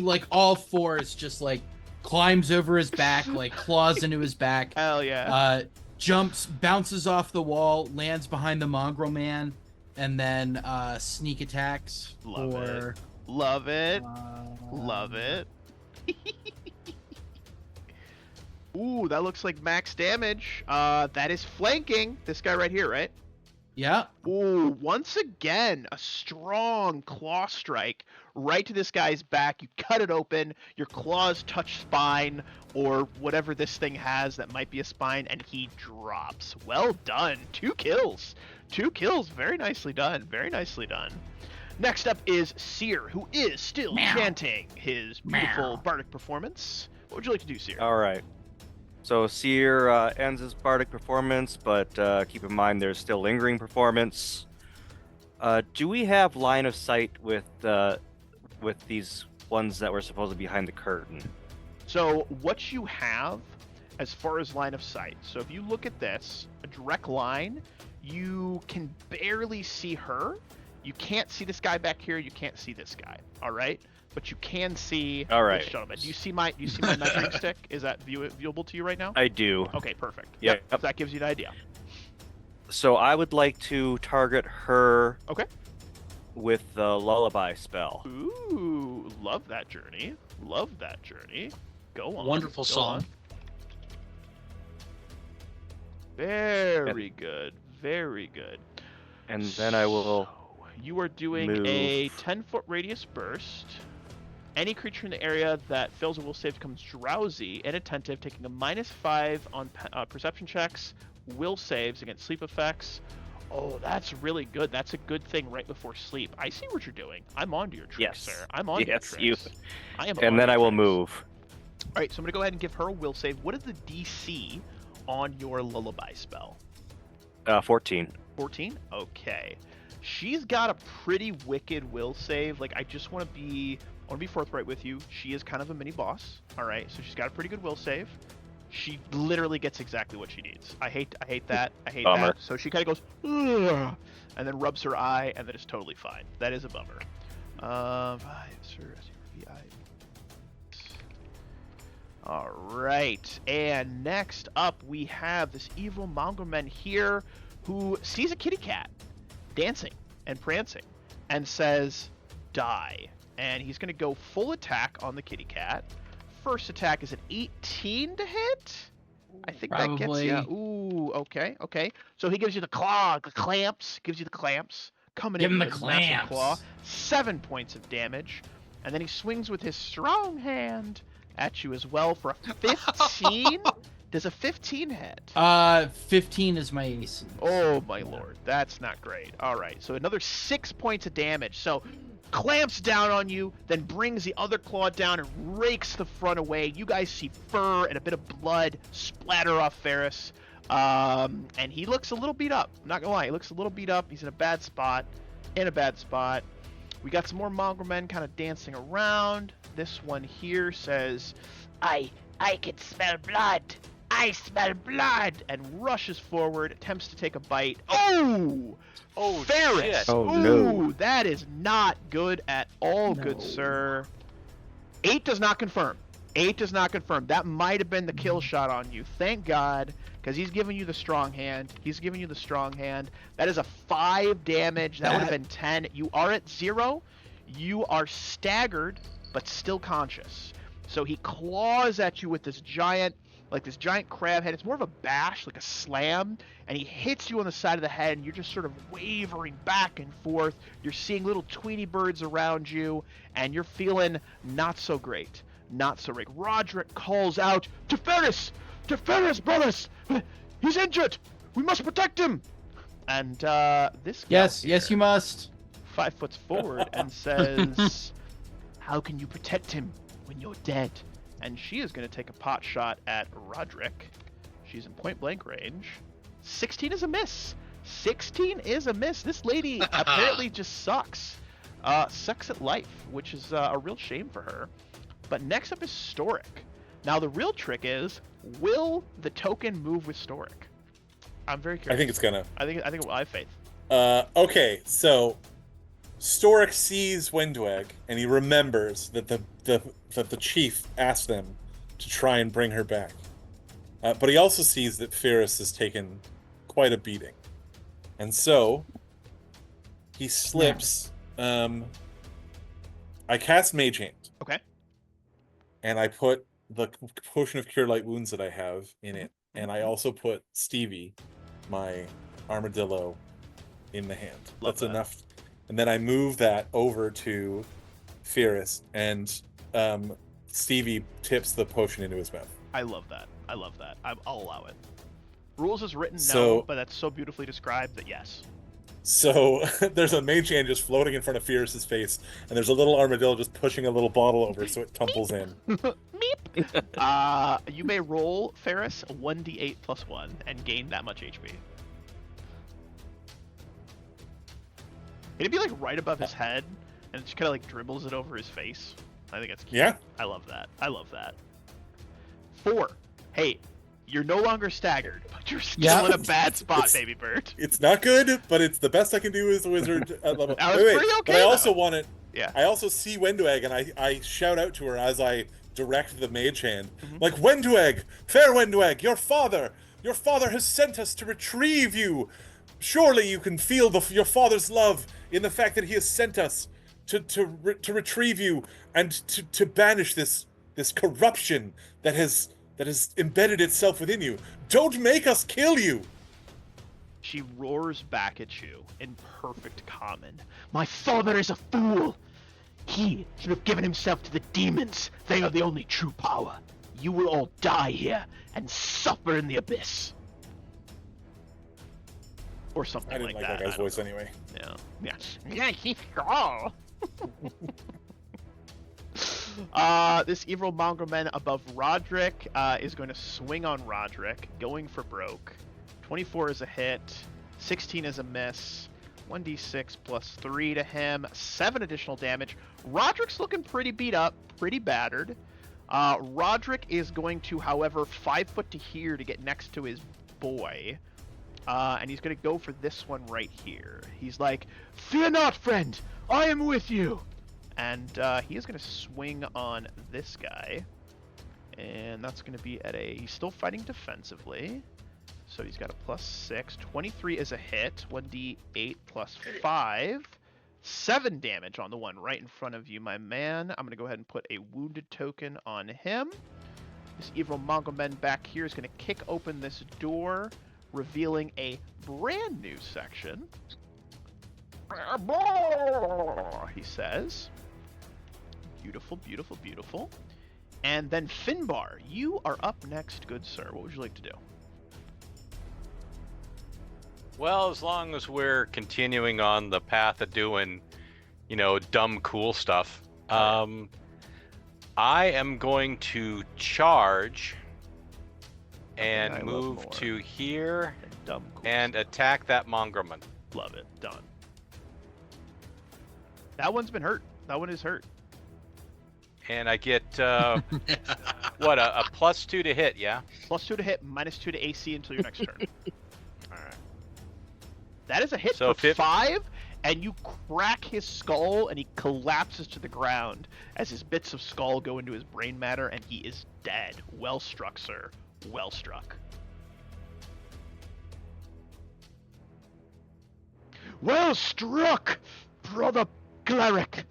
like all fours just like climbs over his back, like claws into his back. Hell yeah. Jumps, bounces off the wall, lands behind the Mongrelman, and then sneak attacks. Love for, it. Love it. Love it. Ooh, that looks like max damage. That is flanking this guy right here, right? Yeah. Ooh, once again, a strong claw strike right to this guy's back. You cut it open, your claws touch spine or whatever this thing has that might be a spine, and he drops. Well done. 2 kills. 2 kills. Very nicely done. Very nicely done. Next up is Seer, who is still chanting his beautiful bardic performance. What would you like to do, Seer? All right. So Seer ends his bardic performance, but keep in mind there's still lingering performance. Do we have line of sight with these ones that were supposed to be behind the curtain? So what you have as far as line of sight. So if you look at this, a direct line, you can barely see her. You can't see this guy back here. You can't see this guy. All right, but you can see this gentleman. Do you see my measuring stick? Is that viewable to you right now? I do. Okay, perfect. Yep. That gives you an idea. So I would like to target her. Okay. With the lullaby spell. Ooh, love that journey. Love that journey. Go on. Wonderful song. Very good. Very good. And then I will. So, you are doing a 10-foot radius burst. Any creature in the area that fails a will save becomes drowsy, inattentive, taking a -5 on perception checks, will saves against sleep effects. Oh, that's really good. That's a good thing right before sleep. I see what you're doing. I'm onto your tricks, sir. I'm on your tricks. I am. And then I will move. All right, so I'm gonna go ahead and give her a will save. What is the DC on your lullaby spell? 14. 14? Okay. She's got a pretty wicked will save. Like, I want to be forthright with you. She is kind of a mini boss. All right, so she's got a pretty good will save. She literally gets exactly what she needs. I hate that. I hate Bummer. that. So she kind of goes, ugh, and then rubs her eye, and then it's totally fine. That is a bummer. All right, and next up we have this evil Mongrelmen here who sees a kitty cat dancing and prancing and says, die. And he's going to go full attack on the kitty cat. First attack is an 18 to hit. I think Probably. that gets you. Ooh, okay. So he gives you the claw, the clamps. Gives you the clamps. Coming Give in him with the a massive clamps. claw. 7 points of damage. And then he swings with his strong hand at you as well for a 15. Does a 15 hit? 15 is my AC. Oh my lord, that's not great. All right, so another 6 points of damage. So clamps down on you, then brings the other claw down and rakes the front away. You guys see fur and a bit of blood splatter off Ferris. And he looks a little beat up. I'm not gonna lie, he looks a little beat up. He's in a bad spot. We got some more Mongrelmen kind of dancing around. This one here says, I can smell blood. I smell blood, and rushes forward, attempts to take a bite. Oh, Ferris! Shit. Oh, Ooh, no. that is not good at all, No. good sir. 8 does not confirm. That might have been the kill shot on you. Thank God, because he's giving you the strong hand. That is a 5 damage. That would have been 10. You are at 0. You are staggered, but still conscious. So he claws at you with this giant crab head. It's more of a bash, like a slam, and he hits you on the side of the head, and you're just sort of wavering back and forth. You're seeing little tweety birds around you, and you're feeling not so great. Roderick calls out, to Ferris, brothers! He's injured! We must protect him! And this guy Yes, you must. 5 foot forward and says, how can you protect him when you're dead? And she is going to take a pot shot at Roderick. She's in point blank range. 16 is a miss. This lady apparently just sucks. Sucks at life, which is a real shame for her. But next up is Storic. Now the real trick is, will the token move with Storic? I'm very curious. I think it's gonna. I think it will. I have faith. Okay, so Storic sees Windwag and he remembers that the chief asked them to try and bring her back. But he also sees that Ferris has taken quite a beating. And so he slips. I cast Mage Hand. Okay. And I put the potion of Cure Light Wounds that I have in it. And I also put Stevie, my armadillo, in the hand. Love That's that. enough. And then I move that over to Ferris, and Stevie tips the potion into his mouth. I love that. I'll allow it. Rules is written, no, So- but that's so beautifully described that yes. So there's a mage hand just floating in front of Ferris's face, and there's a little armadillo just pushing a little bottle over so it tumbles in. Meep. You may roll, Ferris, 1d8 plus 1 and gain that much HP. It'd be like right above his head, and it just kind of like dribbles it over his face. I think that's cute. Yeah. I love that. 4. Hey, You're no longer staggered, but you're still Yeah. in a bad spot, It's- baby bird. It's not good, but it's the best I can do as a wizard at level. That was pretty okay, but I also though. want it. Yeah. I also see Wendweg, and I shout out to her as I direct the mage hand, Mhm. like, Wendweg, fair Wendweg, your father has sent us to retrieve you. Surely you can feel your father's love in the fact that he has sent us to retrieve you and to banish this corruption that has embedded itself within you. Don't make us kill you. She roars back at you in perfect common. My father is a fool! He should have given himself to the demons. They are the only true power. You will all die here and suffer in the abyss. Or something I didn't like that. that guy's I don't voice know. anyway. Yeah. Yeah, he's strong. This evil Mongrelmen above Roderick is going to swing on Roderick, going for broke. 24 is a hit, 16 is a miss, 1d6 plus 3 to him, 7 additional damage. Roderick's looking pretty beat up, pretty battered. Roderick is going to, however, 5 foot to here to get next to his boy. And he's going to go for this one right here. He's like, "Fear not, friend! I am with you!" And he is going to swing on this guy. And that's going to be at a... He's still fighting defensively. So he's got a +6. 23 is a hit. 1d8 plus 5. 7 damage on the one right in front of you, my man. I'm going to go ahead and put a wounded token on him. This evil Mongrelmen back here is going to kick open this door, revealing a brand new section. He says. Beautiful, beautiful, beautiful. And then Finbar, you are up next, good sir. What would you like to do? Well, as long as we're continuing on the path of doing, dumb, cool stuff, I am going to charge and I love move more. to here And dumb cool and attack that Mongrelmen. Love it. Done. That one's been hurt. That one is hurt. And I get, what, a +2 to hit, yeah? +2 to hit, -2 to AC until your next turn. All right. That is a hit So for 5, and you crack his skull, and he collapses to the ground as his bits of skull go into his brain matter, and he is dead. Well struck, sir. Well struck. Well struck, brother cleric.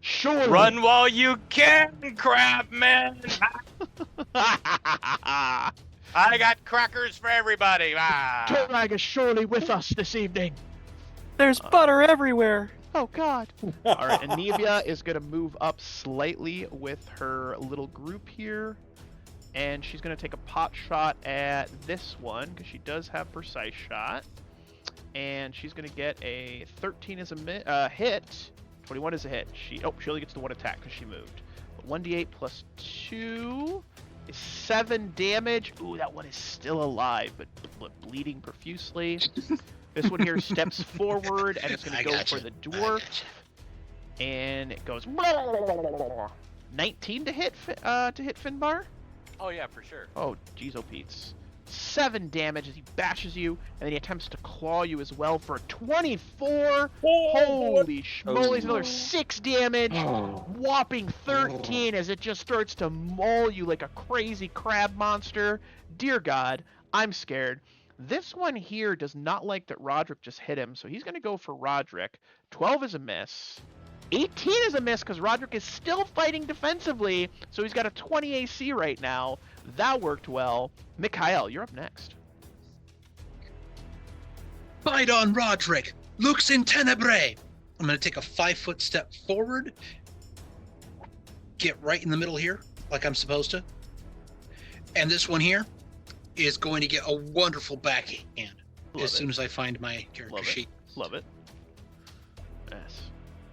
Surely. Run while you can, crabman! I got crackers for everybody! Ah. Torag is surely with us this evening. There's butter everywhere. Oh, God. All right, Anivia is going to move up slightly with her little group here. And she's going to take a pot shot at this one, because she does have precise shot. And she's going to get a 13 as a hit. 21 is a hit. She only gets the one attack because she moved. But 1d8 plus 2 is 7 damage. Ooh, that one is still alive, but bleeding profusely. This one here steps forward and it's going to go for the dwarf. And it goes 19 to hit Finbar. Oh, yeah, for sure. Oh, jeez, oh Pete's. 7 damage as he bashes you, and then he attempts to claw you as well for 24. Holy schmoly, another 6 damage. Whopping 13 as it just starts to maul you like a crazy crab monster. Dear God, I'm scared. This one here does not like that Roderick just hit him, so he's going to go for Roderick. 12 is a miss. 18 is a miss because Roderick is still fighting defensively, so he's got a 20 AC right now. That worked well. Mikhail, you're up next. Bite on Roderick! Lux in tenebrae! I'm going to take a 5-foot step forward, get right in the middle here, like I'm supposed to. And this one here is going to get a wonderful backhand soon as I find my character sheet. Love it. Yes.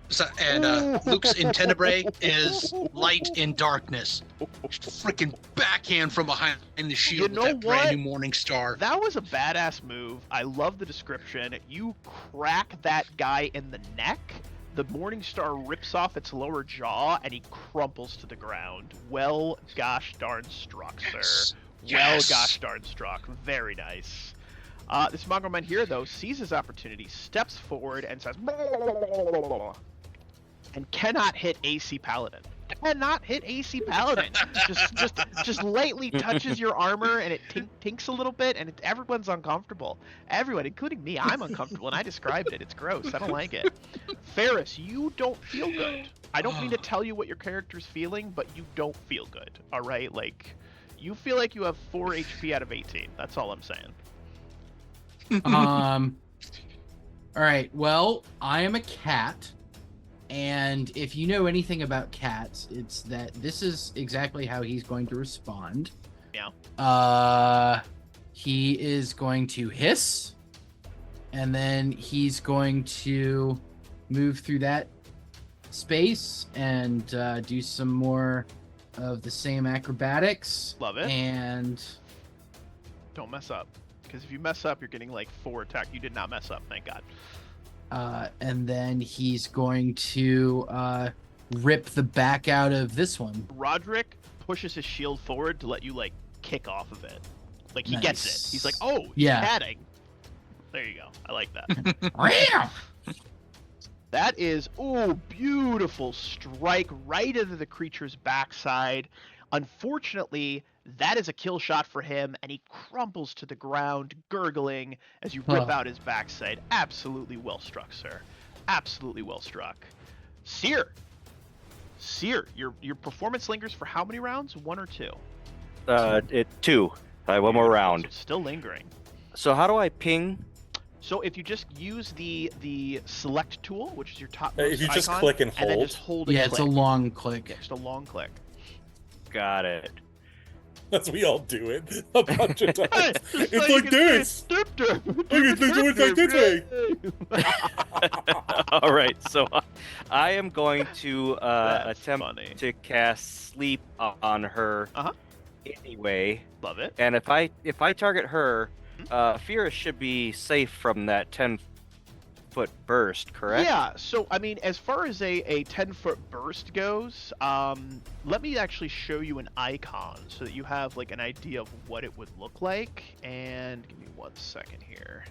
So, and Lux in tenebrae is light in darkness. Freaking backhand from behind the shield You know with that brand what? new morning star. That was a badass move. I love the description. You crack that guy in the neck. The morning star rips off its lower jaw and he crumples to the ground. Well, gosh darn struck, sir. Well, gosh darn struck. Very nice. This Mongrelmen here, though, sees his opportunity, steps forward, and says, and cannot hit AC Paladin. Cannot hit AC Paladin. just lightly touches your armor, and it tinks a little bit, and everyone's uncomfortable. Everyone, including me, I'm uncomfortable, and I described it. It's gross. I don't like it. Ferris, you don't feel good. I don't mean to tell you what your character's feeling, but you don't feel good. All right, like you feel like you have 4 HP out of 18. That's all I'm saying. All right. Well, I am a cat. And if you know anything about cats, it's that this is exactly how he's going to respond. Yeah. He is going to hiss, and then he's going to move through that space and do some more of the same acrobatics. Love it. And don't mess up, because if you mess up, you're getting like 4 attack. You did not mess up, thank God. And then he's going to rip the back out of this one. Roderick pushes his shield forward to let you like kick off of it. Like he Nice. gets it. He's like, oh, Yeah. catting. There you go. I like that. That is, ooh, beautiful strike right into the creature's backside. Unfortunately, that is a kill shot for him, and he crumples to the ground, gurgling as you rip out his backside. Absolutely well struck, sir. Absolutely well struck. Seer, your performance lingers for how many rounds? 1 or 2? 2. I have one more round. So it's still lingering. So how do I ping? So if you just use the select tool, which is your top If you just icon, click and and then hold. just hold and Yeah, click. it's a long click. Yeah, just a long click. Got it. As we all do it a bunch of times. Hey, It's like this. Look, it's like this way. All right, so I am going to That's attempt funny. to cast sleep on her Uh-huh. anyway. Love it. And if I target her, Fira should be safe from that 10-foot burst, correct? Yeah, so I mean, as far as a 10-foot burst goes, let me actually show you an icon so that you have like an idea of what it would look like. And give me 1 second here.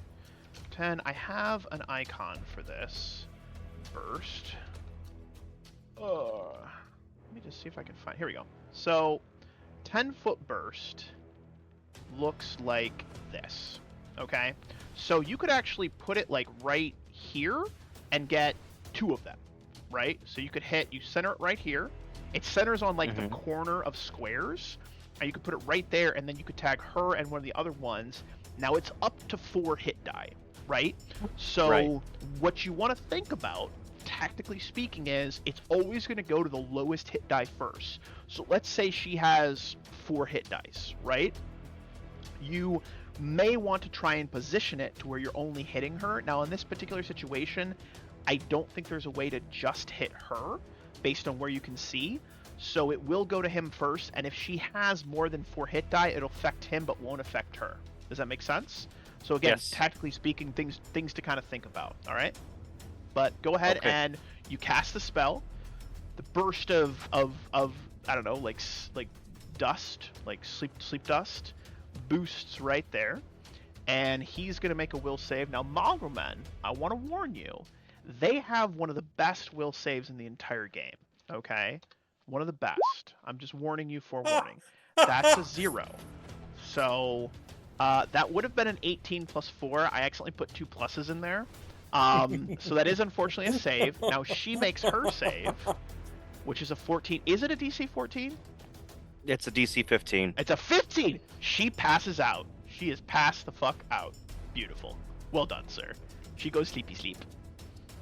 10. I have an icon for this burst. Let me just see if I can find. Here we go. So, 10-foot burst looks like this. Okay, so you could actually put it like right here and get 2 of them, right? So you could you center it right here. It centers on like the corner of squares, and you could put it right there, and then you could tag her and one of the other ones. Now it's up to 4 hit die, right? So what you want to think about, tactically speaking, is it's always going to go to the lowest hit die first. So let's say she has 4 hit dice, right? You may want to try and position it to where you're only hitting her. Now, in this particular situation, I don't think there's a way to just hit her based on where you can see. So it will go to him first, and if she has more than 4 hit die, it'll affect him but won't affect her. Does that make sense? So again, Yes. tactically speaking, things to kind of think about, all right? But go ahead and you cast the spell. The burst of I don't know, like dust, like sleep dust, boosts right there, and he's going to make a will save. Now, Mongrelmen, I want to warn you, they have one of the best will saves in the entire game, okay? One of the best. I'm just warning you, forewarning. That's a 0. So, that would have been an 18 plus 4. I accidentally put 2 pluses in there. So that is unfortunately a save. Now, she makes her save, which is a 14. Is it a DC 14? It's a DC 15. It's a 15! She passes out. She is passed the fuck out. Beautiful. Well done, sir. She goes sleepy sleep.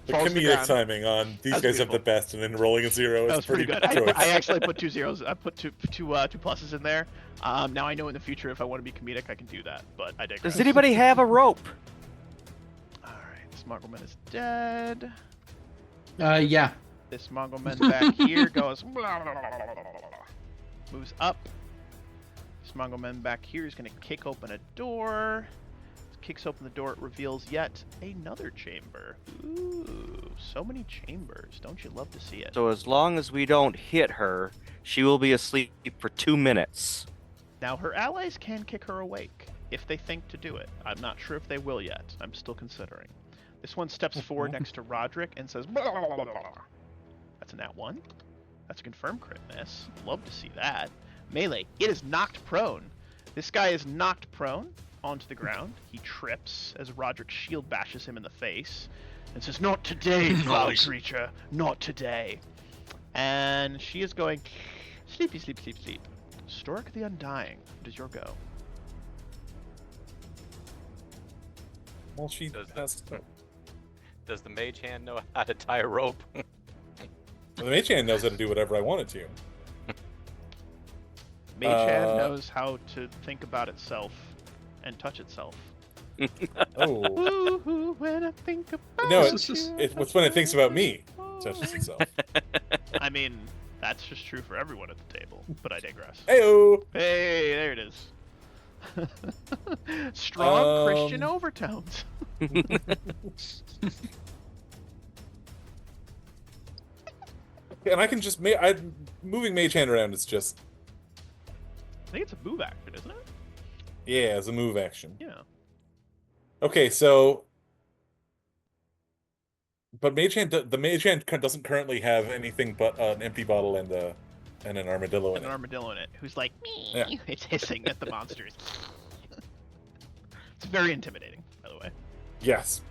The Falls to the comedic ground. timing on these That's guys have the beautiful. best, and then rolling a 0 That is was pretty good. choice. I actually put 2 zeros. I put two pluses in there. Now I know in the future if I want to be comedic, I can do that. But I digress. Does anybody have a rope? All right, this Mongrelman is dead. Yeah. This Mongrelman back here goes moves up. This Mongrelman back here is going to kick open a door. Kicks open the door, it reveals yet another chamber. Ooh, so many chambers. Don't you love to see it? So as long as we don't hit her, she will be asleep for 2 minutes. Now, her allies can kick her awake if they think to do it. I'm not sure if they will yet. I'm still considering. This one steps forward next to Roderick and says, blah, blah, blah, blah. That's a nat 1. That's a confirmed crit miss. Love to see that. Melee. It is knocked prone. This guy is knocked prone onto the ground. He trips as Roderick's shield bashes him in the face and says, not today, foul creature. Not today. And she is going, sleepy, sleep, sleep, sleep. Stork the Undying. Does your go? Well, she has. Does the mage hand know how to tie a rope? The mage hand knows how to do whatever I want it to. Mage hand knows how to think about itself and touch itself. Oh. Ooh, when I think about No, you. it's when it thinks about me. It touches itself. I mean, that's just true for everyone at the table, but I digress. Heyo. Hey, there it is. Strong Christian overtones. And I can just moving mage hand around is just I think it's a move action, isn't it? yeah, it's a move action. Yeah. Okay, so but the mage hand doesn't currently have anything but an empty bottle and an armadillo in And an it. armadillo in it, who's like, me. Yeah. It's hissing at the monsters. It's very intimidating, by the way. Yes.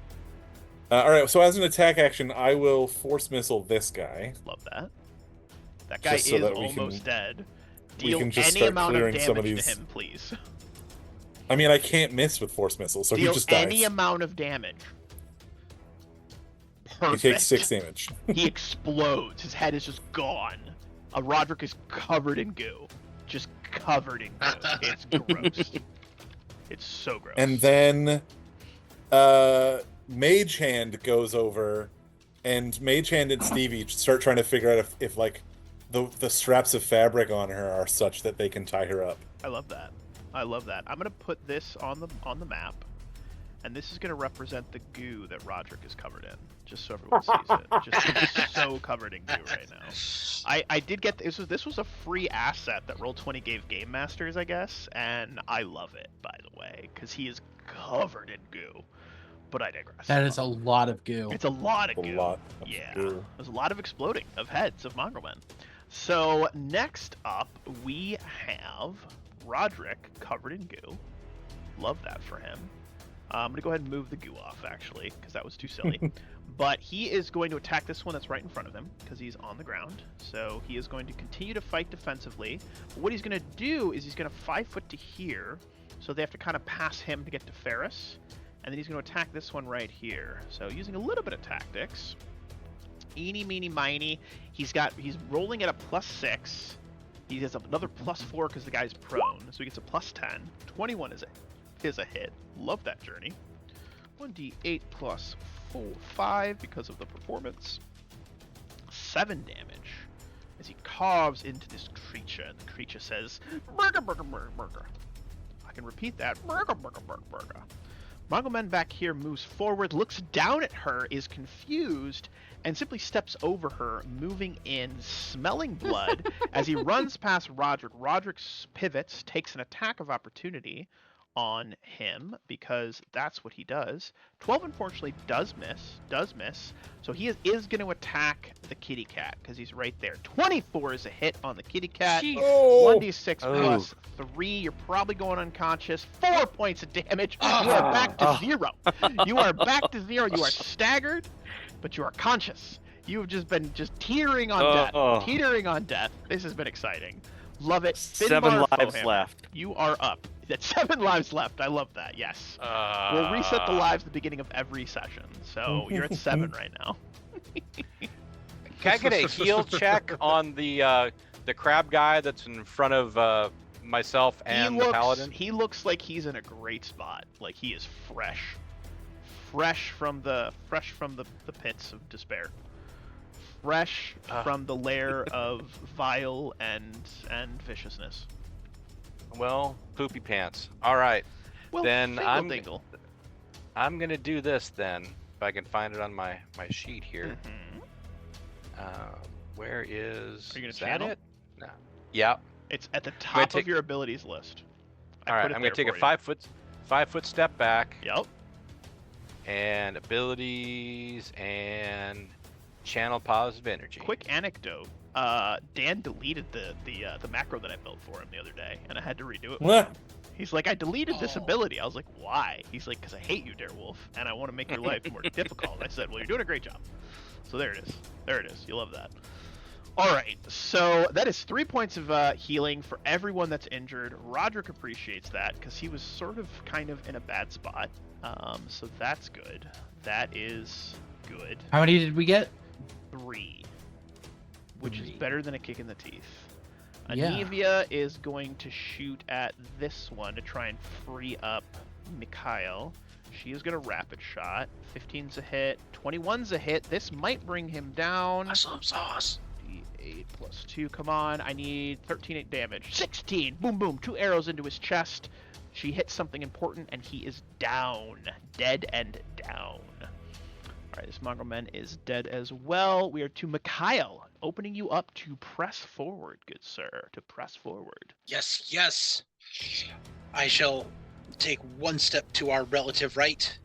All right. So as an attack action, I will force missile this guy. Love that. That guy Just so is that we almost dead. we Deal can just any start amount of clearing some of damage to these- him, please. I mean, I can't miss with force missile, so Deal he just dies. any amount of damage. He Perfect. takes 6 damage. He explodes. His head is just gone. Roderick is covered in goo. Just covered in goo. It's gross. It's so gross. And then Mage Hand goes over, and Mage Hand and Stevie start trying to figure out if like the straps of fabric on her are such that they can tie her up. I love that. I love that. I'm gonna put this on the map, and this is gonna represent the goo that Roderick is covered in, just so everyone sees it. Just so covered in goo right now. I did get this was a free asset that Roll20 gave Game Masters, I guess, and I love it, by the way, because he is covered in goo. But I digress. That is a lot of goo. It's a lot of A goo. lot of Yeah. goo. There's a lot of exploding of heads of Mongrelmen. So next up we have Roderick covered in goo. Love that for him. I'm gonna go ahead and move the goo off actually, because that was too silly. But he is going to attack this one that's right in front of him, because he's on the ground. So he is going to continue to fight defensively. But what he's gonna do is he's gonna 5 foot to here, so they have to kind of pass him to get to Ferris. And then he's going to attack this one right here. So using a little bit of tactics. Eeny, meeny, miny. He's rolling at a +6. He has another +4 because the guy's prone. So he gets a +10. 21 is a hit. Love that journey. 1d8 plus 5 because of the performance. 7 damage as he carves into this creature. And the creature says, burger, burger, burger, burger. I can repeat that. Burger, burger, burger, burger. Mongrelmen back here moves forward, looks down at her, is confused, and simply steps over her, moving in, smelling blood, as he runs past Roderick. Roderick pivots, takes an attack of opportunity on him, because that's what he does. 12, unfortunately, does miss. So he is going to attack the kitty cat, because he's right there. 24 is a hit on the kitty cat. Oh! 1d6 plus 3. You're probably going unconscious. 4 points of damage. You are back to 0. You are back to 0. You are staggered, but you are conscious. You have just been teetering on death. Teetering on death. This has been exciting. Love it. 7 Finbar lives Fohammer. left. You are up. That's 7 lives left. I love that. Yes. We'll reset the lives at the beginning of every session. So you're at 7 right now. Can I get a heal check on the crab guy that's in front of myself and the paladin? He looks like he's in a great spot. Like he is fresh from the pits of despair. Fresh from the lair of vile and viciousness. Well, poopy pants. All right. Well, Then dingle. I'm gonna do this then, if I can find it on my sheet here. Mhm. Where is? Are you gonna is that channel? it? No. Yeah. It's at the top take- of your abilities list. All right, I'm going to take a 5-foot step back. Yep. And abilities and channel positive energy. Quick anecdote. Dan deleted the macro that I built for him the other day, and I had to redo it. What? He's like, I deleted this ability. I was like, why? He's like, because I hate you, Darewolf, and I want to make your life more difficult. I said, well, you're doing a great job. So there it is. There it is. You love that. All right. So that is 3 points of healing for everyone that's injured. Roderick appreciates that because he was sort of kind of in a bad spot. So that's good. That is good. How many did we get? 3, which is 3. better than a kick in the teeth. Yeah. Anivia is going to shoot at this one to try and free up Mikhail. She is going to rapid shot. 15's a hit. 21's a hit. This might bring him down. Awesome sauce. D8 plus 2. Come on. I need 13 damage. 16. Boom, boom. 2 arrows into his chest. She hits something important, and he is down. Dead and down. All right, this Mongrelmen is dead as well. We are to Mikhail, opening you up to press forward, good sir. To press forward. Yes, yes. I shall take one step to our relative right,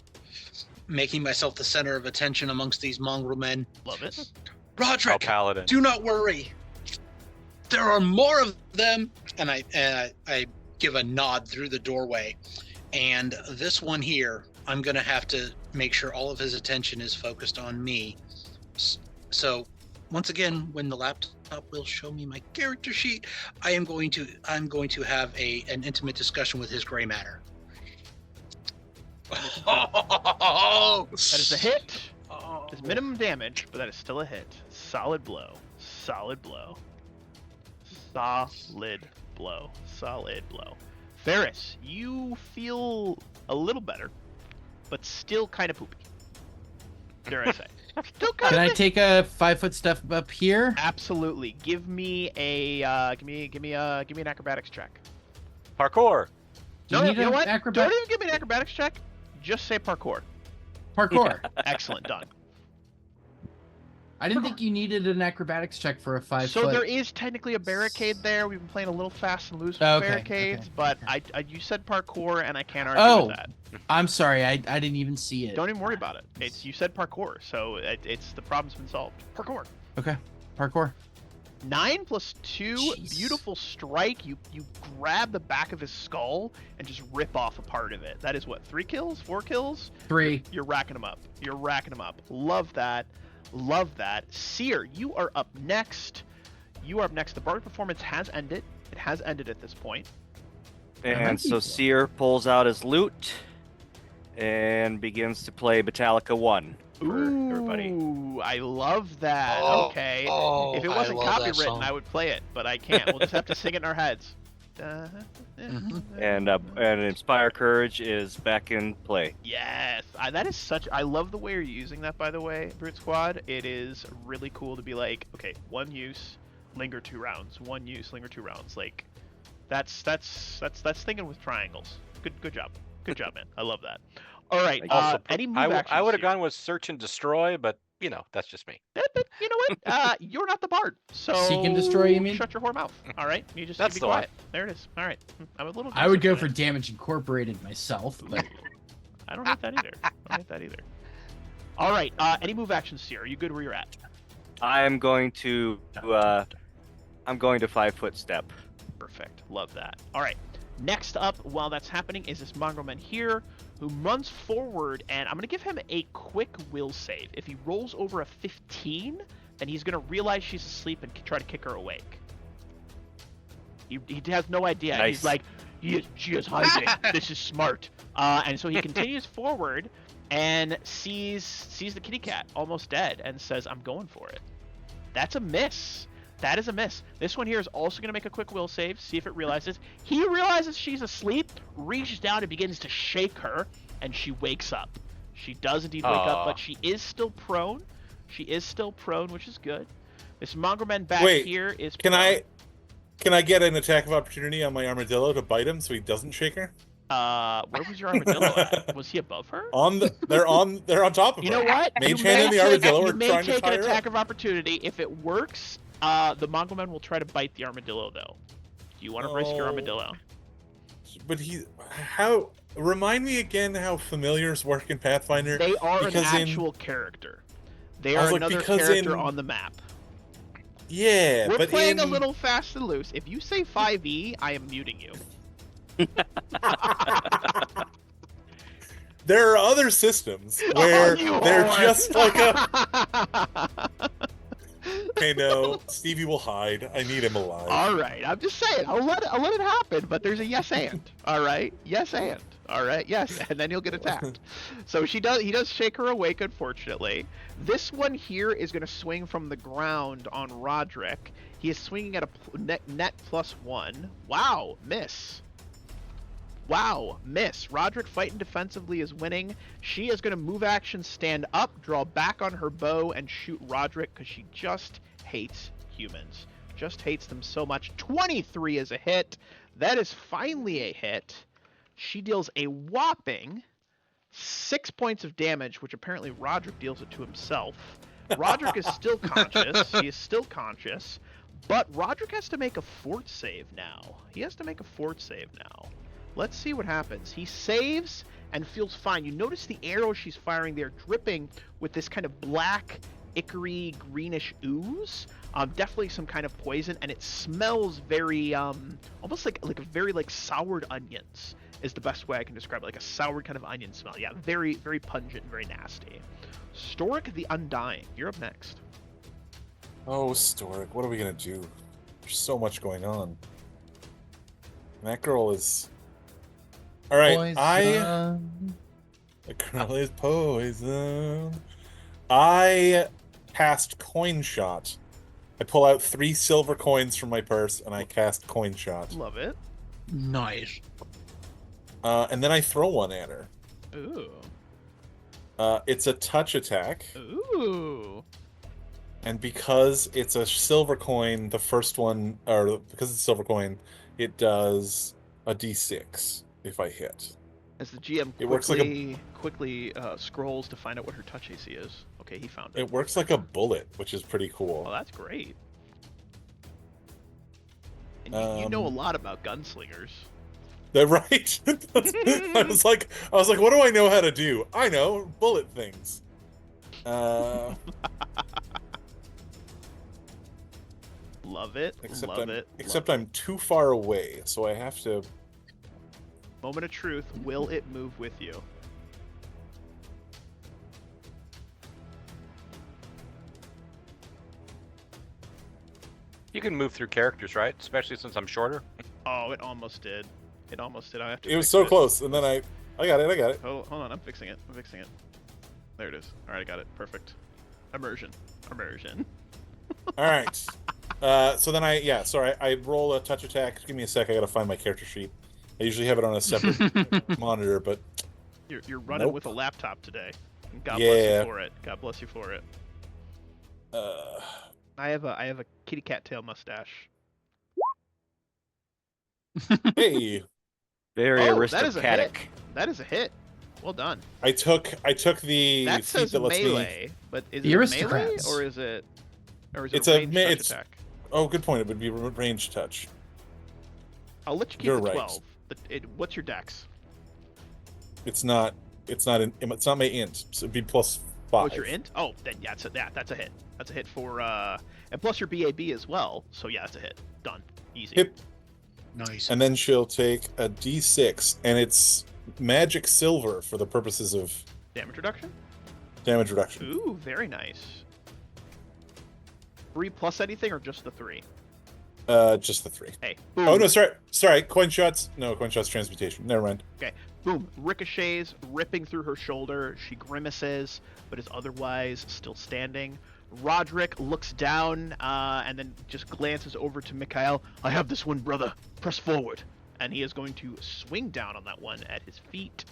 making myself the center of attention amongst these Mongrelmen. Love it. Oh, Roderick, paladin. do not worry. There are more of them. And I give a nod through the doorway. And this one here, I'm going to have to make sure all of his attention is focused on me. So once again, when the laptop will show me my character sheet, I'm going to have an intimate discussion with his gray matter. That is a hit. It's minimum damage, but that is still a hit. Solid blow. Solid blow. Solid blow. Solid blow. Ferris, you feel a little better, but still kind of poopy. Dare I say? Still kind Can of. I take a 5-foot step up here? Absolutely. Give me a give me an acrobatics check. Parkour. Do you No, need you know an what? acrobat- Don't even give me an acrobatics check. Just say parkour. Parkour. Excellent, done. I didn't think you needed an acrobatics check for a 5-foot. So there is technically a barricade there. We've been playing a little fast and loose with Oh, okay, barricades, okay, but okay. I you said parkour, and I can't argue Oh, with that. I'm sorry. I didn't even see it. Don't even worry about it. It's you said parkour, so it's the problem's been solved. Parkour. Okay. Parkour. 9 plus 2, Jeez. beautiful strike. You grab the back of his skull and just rip off a part of it. That is what, 3 kills, 4 kills? 3. You're racking them up. You're racking them up. Love that. Love that. Seer, you are up next. You are up next. The bardic performance has ended. It has ended at this point. And so Seer pulls out his lute and begins to play Metallica 1 for everybody. Ooh, I love that. Oh, Okay. oh, If it I wasn't love that copywritten, song. I would play it, but I can't. We'll just have to sing it in our heads. And Inspire Courage is back in play. Yes, that is such. I love the way you're using that. By the way, Brute Squad, it is really cool to be like, okay, 1 use, linger 2 rounds. 1 use, linger 2 rounds. Like, that's thinking with triangles. Good job. Good job, man. I love that. All right. Also, Any move I would actions have here? gone with search and destroy, but that's just me. But you know what? You're not the bard, so Seek and destroy, you mean? Shut your whore mouth. All right, you just That's be the one. quiet. There it is. All right, I'm a little. I would go aggressive for today. damage incorporated myself, but I don't hate that either. I don't hate that either. All right. Any move actions here? Are you good where you're at? I'm going to 5-foot step. Perfect. Love that. All right. Next up, while that's happening, is this Mongrelmen here, who runs forward, and I'm going to give him a quick will save. If he rolls over a 15, then he's going to realize she's asleep and try to kick her awake. He has no idea. Nice. He's like, she is hiding. This is smart. And so he continues forward and sees the kitty cat almost dead and says, I'm going for it. That's a miss. That is a miss. This one here is also going to make a quick will save, see if it realizes. He realizes she's asleep, reaches down and begins to shake her, and she wakes up. She does indeed wake up, but she is still prone. She is still prone, which is good. This Mongrelmen back Wait, here is Can prone. I get an attack of opportunity on my armadillo to bite him so he doesn't shake her? Where was your armadillo at? Was he above her? They're on top of her. You know what? Mage You Hand may and the take- armadillo you are may trying to take tie an her attack up. of opportunity. If it works, the Mongrelmen will try to bite the armadillo, though. Do you want to risk your Oh. armadillo? But remind me again how familiars work in Pathfinder. They are an because actual character. They I was are like, another because character in- on the map. Yeah, We're but playing a little fast and loose. If you say 5e, I am muting you. There are other systems where they're just like a. hey, no, Stevie will hide. I need him alive. All right, I'm just saying. I'll let it happen, but there's a yes and. All right, yes and. All right, yes, and then he'll get attacked. So he does shake her awake, unfortunately. This one here is going to swing from the ground on Roderick. He is swinging at a net +1. Wow, miss. Wow, miss. Roderick fighting defensively is winning. She is going to move action, stand up, draw back on her bow, and shoot Roderick because she just hates humans. Just hates them so much. 23 is a hit. That is finally a hit. She deals a whopping 6 points of damage, which apparently Roderick deals it to himself. Roderick is still conscious. He is still conscious. But Roderick has to make a fort save now. He has to make a fort save now. Let's see what happens. He saves and feels fine. You notice the arrows she's firing there dripping with this kind of black, ichory, greenish ooze. Definitely some kind of poison, and it smells very, almost like very soured onions is the best way I can describe it. Like a soured kind of onion smell. Yeah, very, very pungent, very nasty. Storic the Undying, you're up next. Oh, Storic, what are we gonna do? There's so much going on. That girl is... Alright, The girl is poison. I cast Coin Shot. I pull out 3 silver coins from my purse, and I cast Coin Shot. Love it. Nice. And then I throw one at her. Ooh. It's a touch attack. Ooh. And because it's a silver coin, the first one, or because it's a silver coin, it does a d6 if I hit. As the GM It works like quickly scrolls to find out what her touch AC is. Okay, he found it. It works like a bullet, which is pretty cool. Oh, that's great. And you know a lot about gunslingers. They're right. I was like, what do I know how to do? I know bullet things. Love it. Except I'm too far away, so I have to. Moment of truth. Will it move with you? You can move through characters, right? Especially since I'm shorter. Oh, it almost did. It almost did. I have to. It was fix so this. close, and then I got it. Oh, hold on. I'm fixing it. There it is. All right, I got it. Perfect. Immersion. All right. So then I roll a touch attack. Give me a sec. I gotta find my character sheet. I usually have it on a separate monitor, but you're running Nope. with a laptop today. And God Yeah. bless you for it. I have a kitty cat tail mustache. Hey, Very Oh, that is a aristocratic. That is a hit. Well done. I took the That feat says that lets me. melee, but is The it melee aristocrats. or is it It's a a ranged ma- touch it's- attack? Oh, good point. It would be range touch. I'll let you keep You're the right. 12. What's your dex? It's not my int. So it'd be +5. What's your int? Oh, then yeah, that's a hit. That's a hit for and plus your BAB as well. So yeah, that's a hit. Done. Easy. Hit. Nice. And then she'll take a d6, and it's magic silver for the purposes of Damage reduction? damage reduction. Ooh, very nice. 3 plus anything or just the 3? Just the 3. Hey. Oh boom. no, sorry. Coin shots. No, coin shots. Transmutation. Never mind. Boom. Ricochets, ripping through her shoulder. She grimaces, but is otherwise still standing. Roderick looks down and then just glances over to Mikhail. I have this one, brother. Press forward. And he is going to swing down on that one at his feet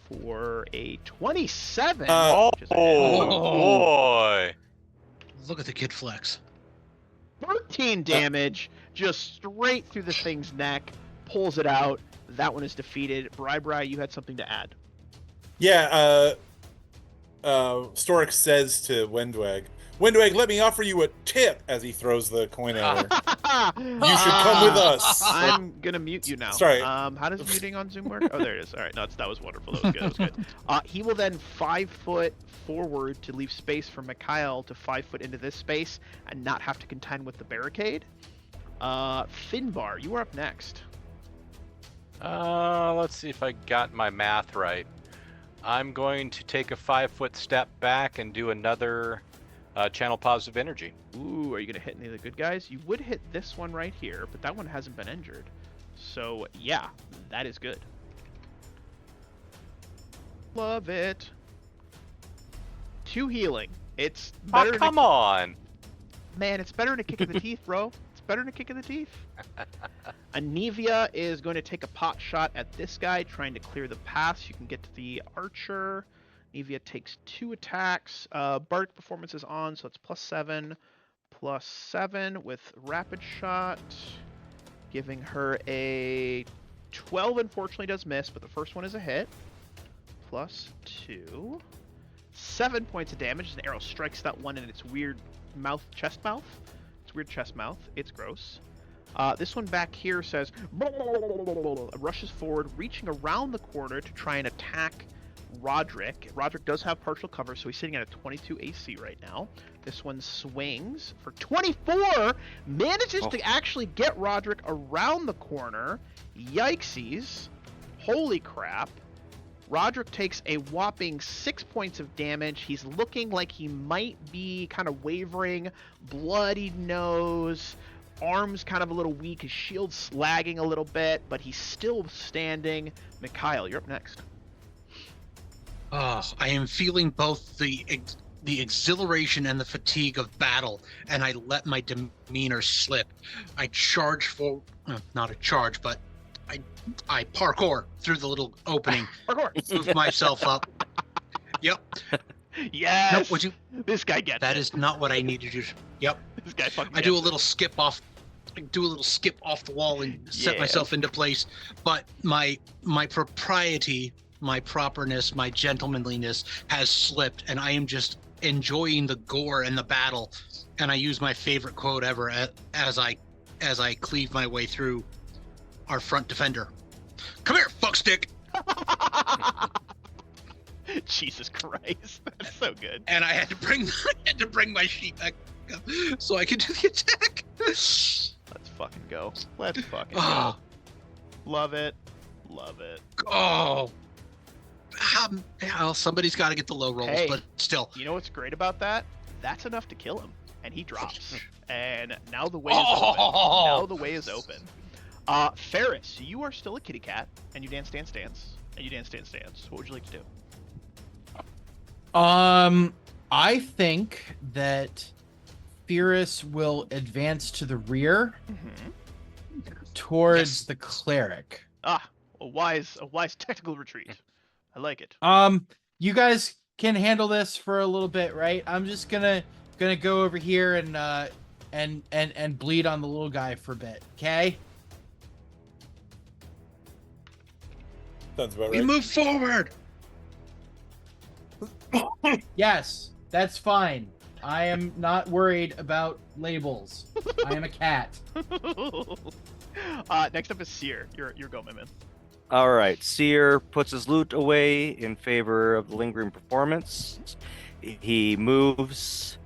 for a 27. Oh, which is a hit. boy. Look at the kid flex. 13 damage, just straight through the thing's neck. Pulls it out. That one is defeated. Bri, you had something to add. Yeah. Storic says to Wendwag, Windwag, let me offer you a tip as he throws the coin at her. You should come with us. I'm gonna mute you now. Sorry. How does muting on Zoom work? Oh, there it is. All right, no, that was wonderful. That was good. That was good. He will then 5 foot forward to leave space for Mikhail to 5 foot into this space and not have to contend with the barricade. Finbar, you are up next. Let's see if I got my math right. I'm going to take a 5-foot step back and do another channel positive energy. Ooh, are you gonna hit any of the good guys? You would hit this one right here, but that one hasn't been injured. So yeah, that is good. Love it. 2 healing. It's better. Oh, come on! Man, it's better than a kick in the teeth, bro. It's better than a kick in the teeth. Anivia is going to take a pot shot at this guy, trying to clear the path so you can get to the archer. Anivia takes 2 attacks. Bardic performance is on, so it's +7 with rapid shot, giving her a 12. Unfortunately, does miss, but the first one is a hit. +2, 7 points of damage. An arrow strikes that one in its weird chest mouth. It's weird chest mouth. It's gross. This one back here says, rushes forward, reaching around the corner to try and attack Roderick. Roderick does have partial cover, so he's sitting at a 22 AC right now. This one swings for 24, manages to actually get Roderick around the corner. Yikesies. Holy crap. Roderick takes a whopping 6 points of damage. He's looking like he might be kind of wavering, bloodied nose, arms kind of a little weak, his shield slagging a little bit, but he's still standing. Mikhail, you're up next. I am feeling both the exhilaration and the fatigue of battle, and I let my demeanor slip. I charge for, not a charge, but I parkour through the little opening, move myself up. Yep. Yes. Nope, would you? This guy gets That it. is not what I need to do. Yep. This guy fucking I do a gets it. little skip off. I do a little skip off the wall and set Yeah. myself into place. But my propriety, my properness, my gentlemanliness has slipped, and I am just enjoying the gore and the battle. And I use my favorite quote ever as I cleave my way through our front defender. Come here, fuckstick! Jesus Christ, that's so good. And I had to bring my sheet back up so I could do the attack. Let's fucking go. Let's fucking go. Oh, Love it. Love it. oh. Well, somebody's got to get the low rolls, Hey. but still. You know what's great about that? That's enough to kill him, and he drops. And now the way is Oh. open. Now the way is open. Ferris, you are still a kitty cat, and you dance, dance, dance, and you dance, dance, dance. What would you like to do? I think that Ferris will advance to the rear towards Yes. the cleric. A wise technical retreat. I like it. You guys can handle this for a little bit, right? I'm just gonna go over here and bleed on the little guy for a bit, okay? Sounds about We right. move forward. Yes, that's fine. I am not worried about labels. I am a cat. Next up is Seer. Your go, my man. All right, Seer puts his loot away in favor of the lingering performance. He moves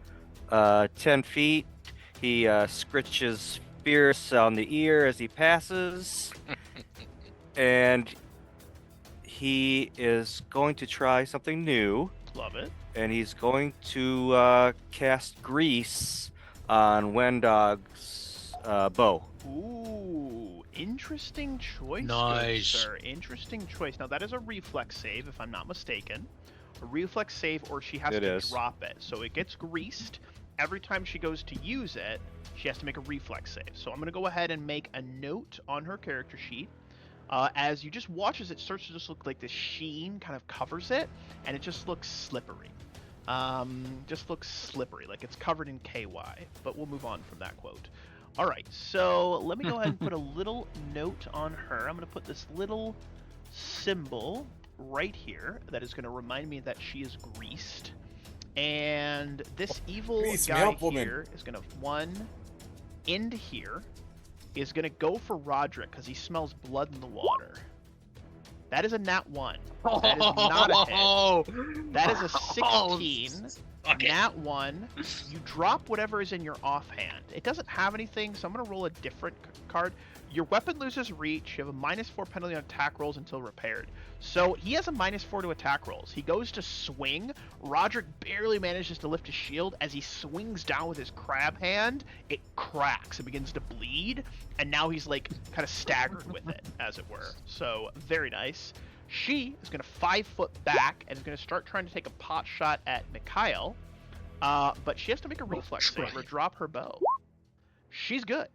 10 feet. He scritches Fierce on the ear as he passes. And he is going to try something new. Love it. And he's going to cast Grease on Wendog's bow. Ooh, interesting choice. Nice. Sir. Interesting choice. Now that is a reflex save, if I'm not mistaken. A reflex save, or she has It to is. drop it. So it gets greased. Every time she goes to use it, she has to make a reflex save. So I'm going to go ahead and make a note on her character sheet. As you just watch as it starts to just look like this sheen kind of covers it, and it just looks slippery. Just looks slippery, like it's covered in KY. But we'll move on from that quote. All right, so let me go ahead and put a little note on her. I'm going to put this little symbol right here that is going to remind me that she is greased. And this evil Please, guy help, woman. here is going to, end here, is going to go for Roderick because he smells blood in the water. That is a nat 1. That is not a hit. That is a 16. Okay. Nat 1. You drop whatever is in your offhand. It doesn't have anything, so I'm going to roll a different card. Your weapon loses reach. You have a -4 penalty on attack rolls until repaired. So he has a -4 to attack rolls. He goes to swing. Roderick barely manages to lift his shield. As he swings down with his crab hand, it cracks and begins to bleed. And now he's like kind of staggered with it, as it were. So very nice. She is going to 5 foot back and is going to start trying to take a pot shot at Mikhail. But she has to make a reflex save or drop her bow. She's good.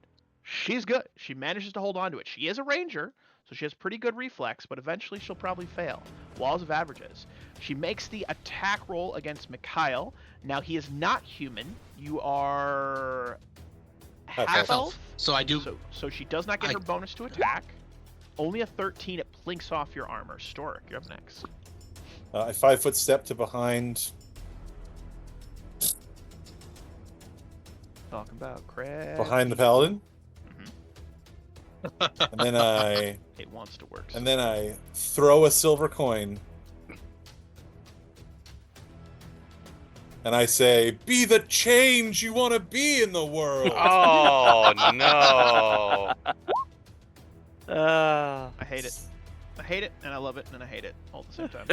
She's good. She manages to hold on to it. She is a ranger, so she has pretty good reflex, but eventually she'll probably fail. Walls of averages. She makes the attack roll against Mikhail. Now, he is not human. You are half elf. So I do. So she does not get her bonus to attack. Only a 13. It plinks off your armor. Storic, you're up next. I 5 foot step to behind. Talking about crab. Behind the paladin. And then I It wants to work. and then I throw a silver coin. And I say, "Be the change you want to be in the world." Oh no! I hate it. I hate it, and I love it, and I hate it all at the same time.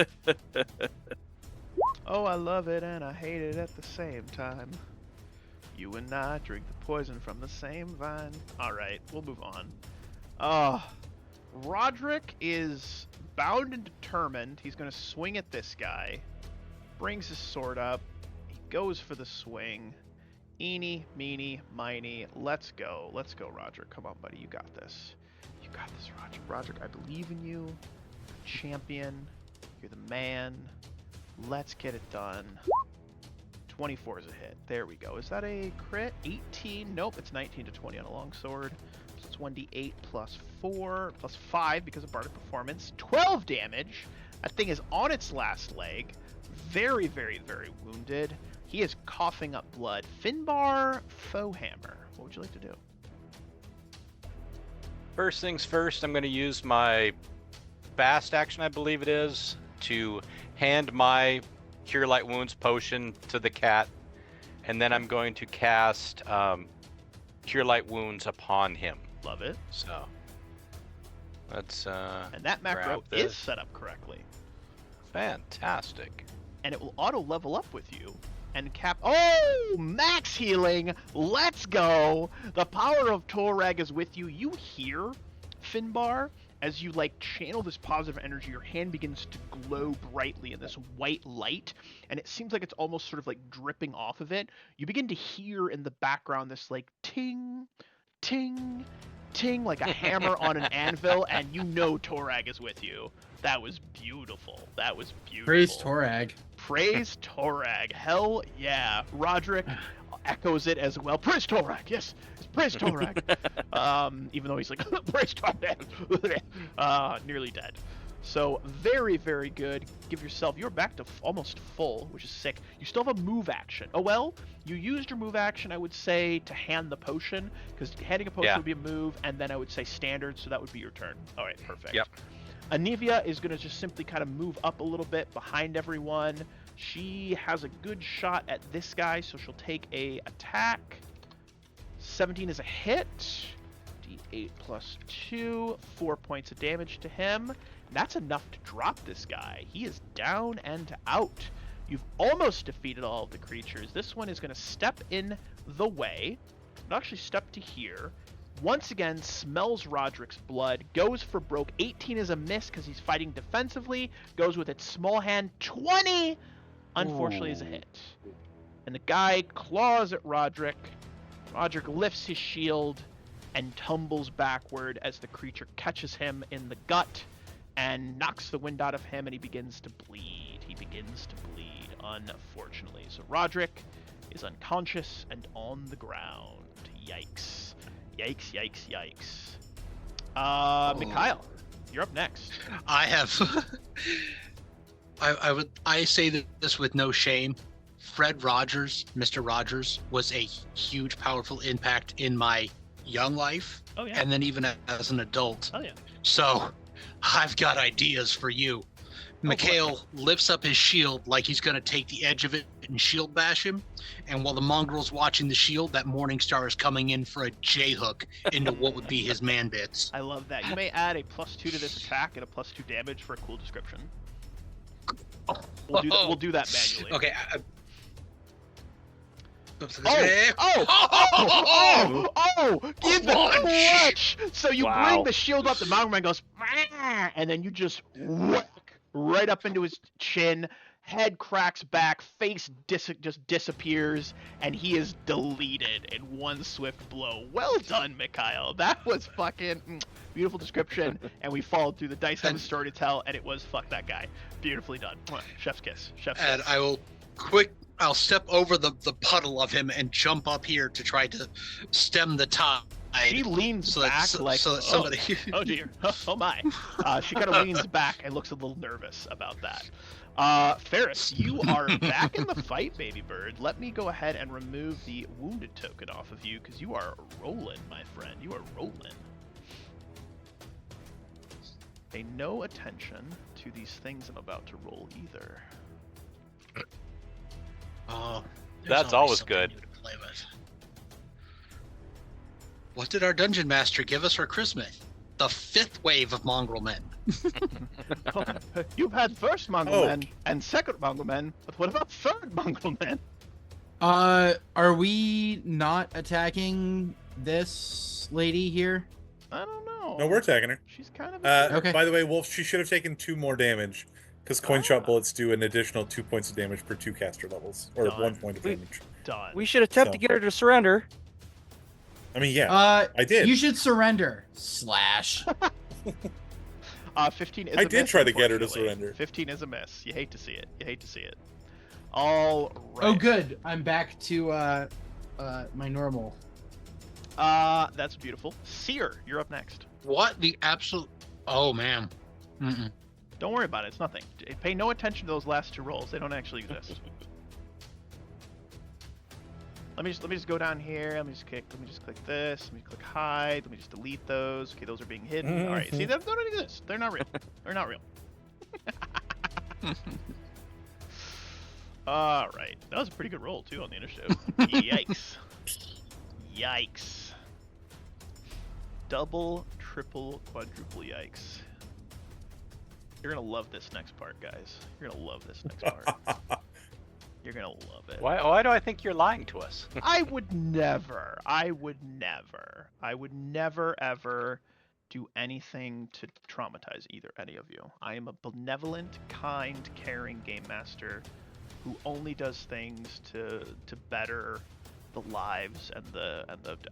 Oh, I love it, and I hate it at the same time. You and I drink the poison from the same vine. Alright, we'll move on. Roderick is bound and determined. He's going to swing at this guy. Brings his sword up. He goes for the swing. Eeny, meeny, miny. Let's go. Let's go, Roderick. Come on, buddy. You got this. You got this, Roderick. Roderick, I believe in you. Champion. You're the man. Let's get it done. 24 is a hit. There we go. Is that a crit? 18? Nope, it's 19 to 20 on a longsword. So it's 1d8 plus 4 plus 5 because of Bardic Performance. 12 damage. That thing is on its last leg. Very, very, very wounded. He is coughing up blood. Finbar, Foehammer. What would you like to do? First things first, I'm going to use my fast action, I believe it is, to hand my Cure Light Wounds potion to the cat, and then I'm going to cast Cure Light Wounds upon him. Love it. So let's And that macro grab is this. set up correctly. Fantastic. And it will auto level up with you and cap. Oh, max healing. Let's go. The power of Torag is with you. You hear, Finbar, as you like channel this positive energy, your hand begins to glow brightly in this white light, and it seems like it's almost sort of like dripping off of it. You begin to hear in the background this like ting, ting, ting, like a hammer on an anvil, and you know Torag is with you. That was beautiful. That was beautiful. Praise Torag. Praise Torag. Hell yeah. Roderick echoes it as well. Praise Torag. Yes. Praise Torag. Even though he's like, praise Torag. Nearly dead. So very, very good. Give yourself, you're back to almost full, which is sick. You still have a move action. Oh, well, you used your move action, I would say, to hand the potion, because handing a potion would be a move, and then I would say standard, so that would be your turn. All right, perfect. Yep. Anivia is going to just simply kind of move up a little bit behind everyone. She has a good shot at this guy, so she'll take a attack. 17 is a hit. D8 plus 2. 4 points of damage to him. That's enough to drop this guy. He is down and out. You've almost defeated all of the creatures. This one is going to step in the way. It'll actually step to here. Once again, smells Roderick's blood, goes for broke. 18 is a miss because he's fighting defensively. Goes with its small hand. 20, unfortunately, is a hit. And the guy claws at Roderick. Roderick lifts his shield and tumbles backward as the creature catches him in the gut and knocks the wind out of him, and he begins to bleed. He begins to bleed, unfortunately. So Roderick is unconscious and on the ground. Yikes. Yikes, yikes, yikes. Mikhail, you're up next. I have. I say this with no shame. Fred Rogers, Mr. Rogers, was a huge, powerful impact in my young life, Oh yeah. and then even as an adult. Oh yeah. So, I've got ideas for you. Mikhail lifts up his shield like he's going to take the edge of it and shield bash him. And while the mongrel's watching the shield, that Morning Star is coming in for a J-hook into what would be his man bits. I love that. You may add a +2 to this attack and a +2 damage for a cool description. We'll do that manually. Okay. Give the clutch! So you Wow. bring the shield up, the Mongrelmen goes, "Rah!" And then you just whack right up into his chin. Head cracks back, face just disappears, and he is deleted in one swift blow. Well done, Mikhail. That was fucking beautiful description, and we followed through. The dice have a story to tell, and it was fuck that guy. Beautifully done. Chef's kiss. Chef's And kiss. I will I'll step over the puddle of him and jump up here to try to stem the tide. She leans so that, back so, like, so that somebody. oh dear, oh my. She kind of leans back and looks a little nervous about that. Ferris, you are back in the fight, baby bird. Let me go ahead and remove the wounded token off of you, because you are rolling, my friend. You are rolling. Pay no attention to these things I'm about to roll either. Oh, That's always good. New to play with. What did our dungeon master give us for Christmas? The 5th wave of Mongrelmen. You've had first Mongrelmen and second Mongrelmen, but what about third Mongrelmen? Are we not attacking this lady here? I don't know. No, we're attacking her. She's kind of. Okay. By the way, Wolf, she should have taken 2 more damage, because coin shot bullets do an additional 2 points of damage per 2 caster levels, or Done. 1 point of damage. Done. We should attempt to So- get her to surrender. I mean, yeah, I did. You should surrender. Slash. 15 is I a did miss, try to get her to unfortunately. surrender. 15 is a miss. You hate to see it. You hate to see it. All right. Oh, good. I'm back to my normal. That's beautiful. Seer, you're up next. What the absolute? Oh man. Mm-mm. Don't worry about it. It's nothing. Pay no attention to those last 2 rolls. They don't actually exist. Let me just go down here. Let me just click this. Let me click hide. Let me just delete those. Okay, those are being hidden. All right. See, they don't exist. They're not real. They're not real. All right. That was a pretty good roll too on the initiative. Yikes. Yikes. Double, triple, quadruple yikes. You're gonna love this next part, guys. You're gonna love this next part. You're gonna love it. Why do I think you're lying to us? I would never ever do anything to traumatize any of you. I am a benevolent, kind, caring game master who only does things to better the lives and the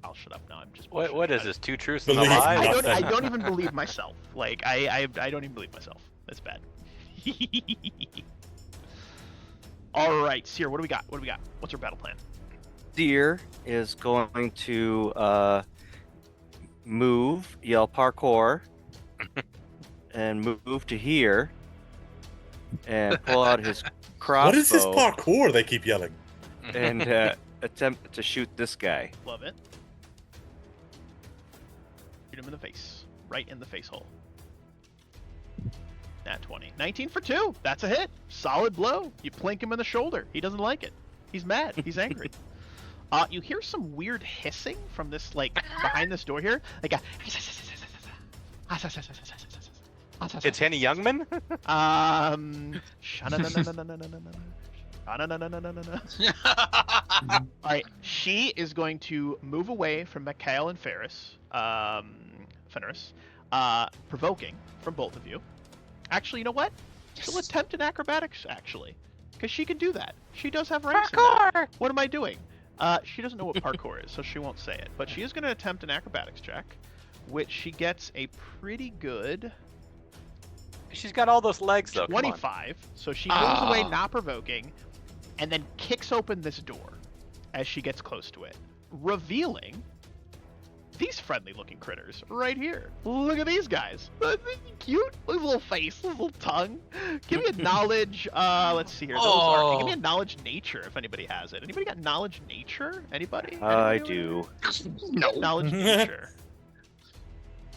I'll shut up now. I'm just What is this? 2 truths and a Believe lie? nothing. I don't even believe myself. Like I don't even believe myself. That's bad. All right, Seer, what do we got? What's our battle plan? Deer is going to move, yell parkour, and move to here, and pull out his crossbow. What is this parkour they keep yelling? And attempt to shoot this guy. Love it. Shoot him in the face. Right in the face hole. Nat 20. 19 for 2. That's a hit. Solid blow. You plink him in the shoulder. He doesn't like it. He's mad. He's angry. You hear some weird hissing from this, like, behind this door here. Like a... It's Henny Youngman? Alright, she is going to move away from Mikhail and Ferris. Fenris. Provoking from both of you. Actually, you know what? She'll attempt an acrobatics, actually. Because she can do that. She does have ranks in that. What am I doing? She doesn't know what parkour is, so she won't say it. But she is going to attempt an acrobatics check, which she gets a pretty good She's got all those legs, though. Come on. 25. So she moves away, not provoking, and then kicks open this door as she gets close to it, revealing these friendly-looking critters right here. Look at these guys. Cute. Look at his little face, his little tongue. Give me a knowledge. Let's see here. Those are. Give me a knowledge nature if anybody has it. Anybody got knowledge nature? Anybody? I Anybody do. No. Knowledge nature.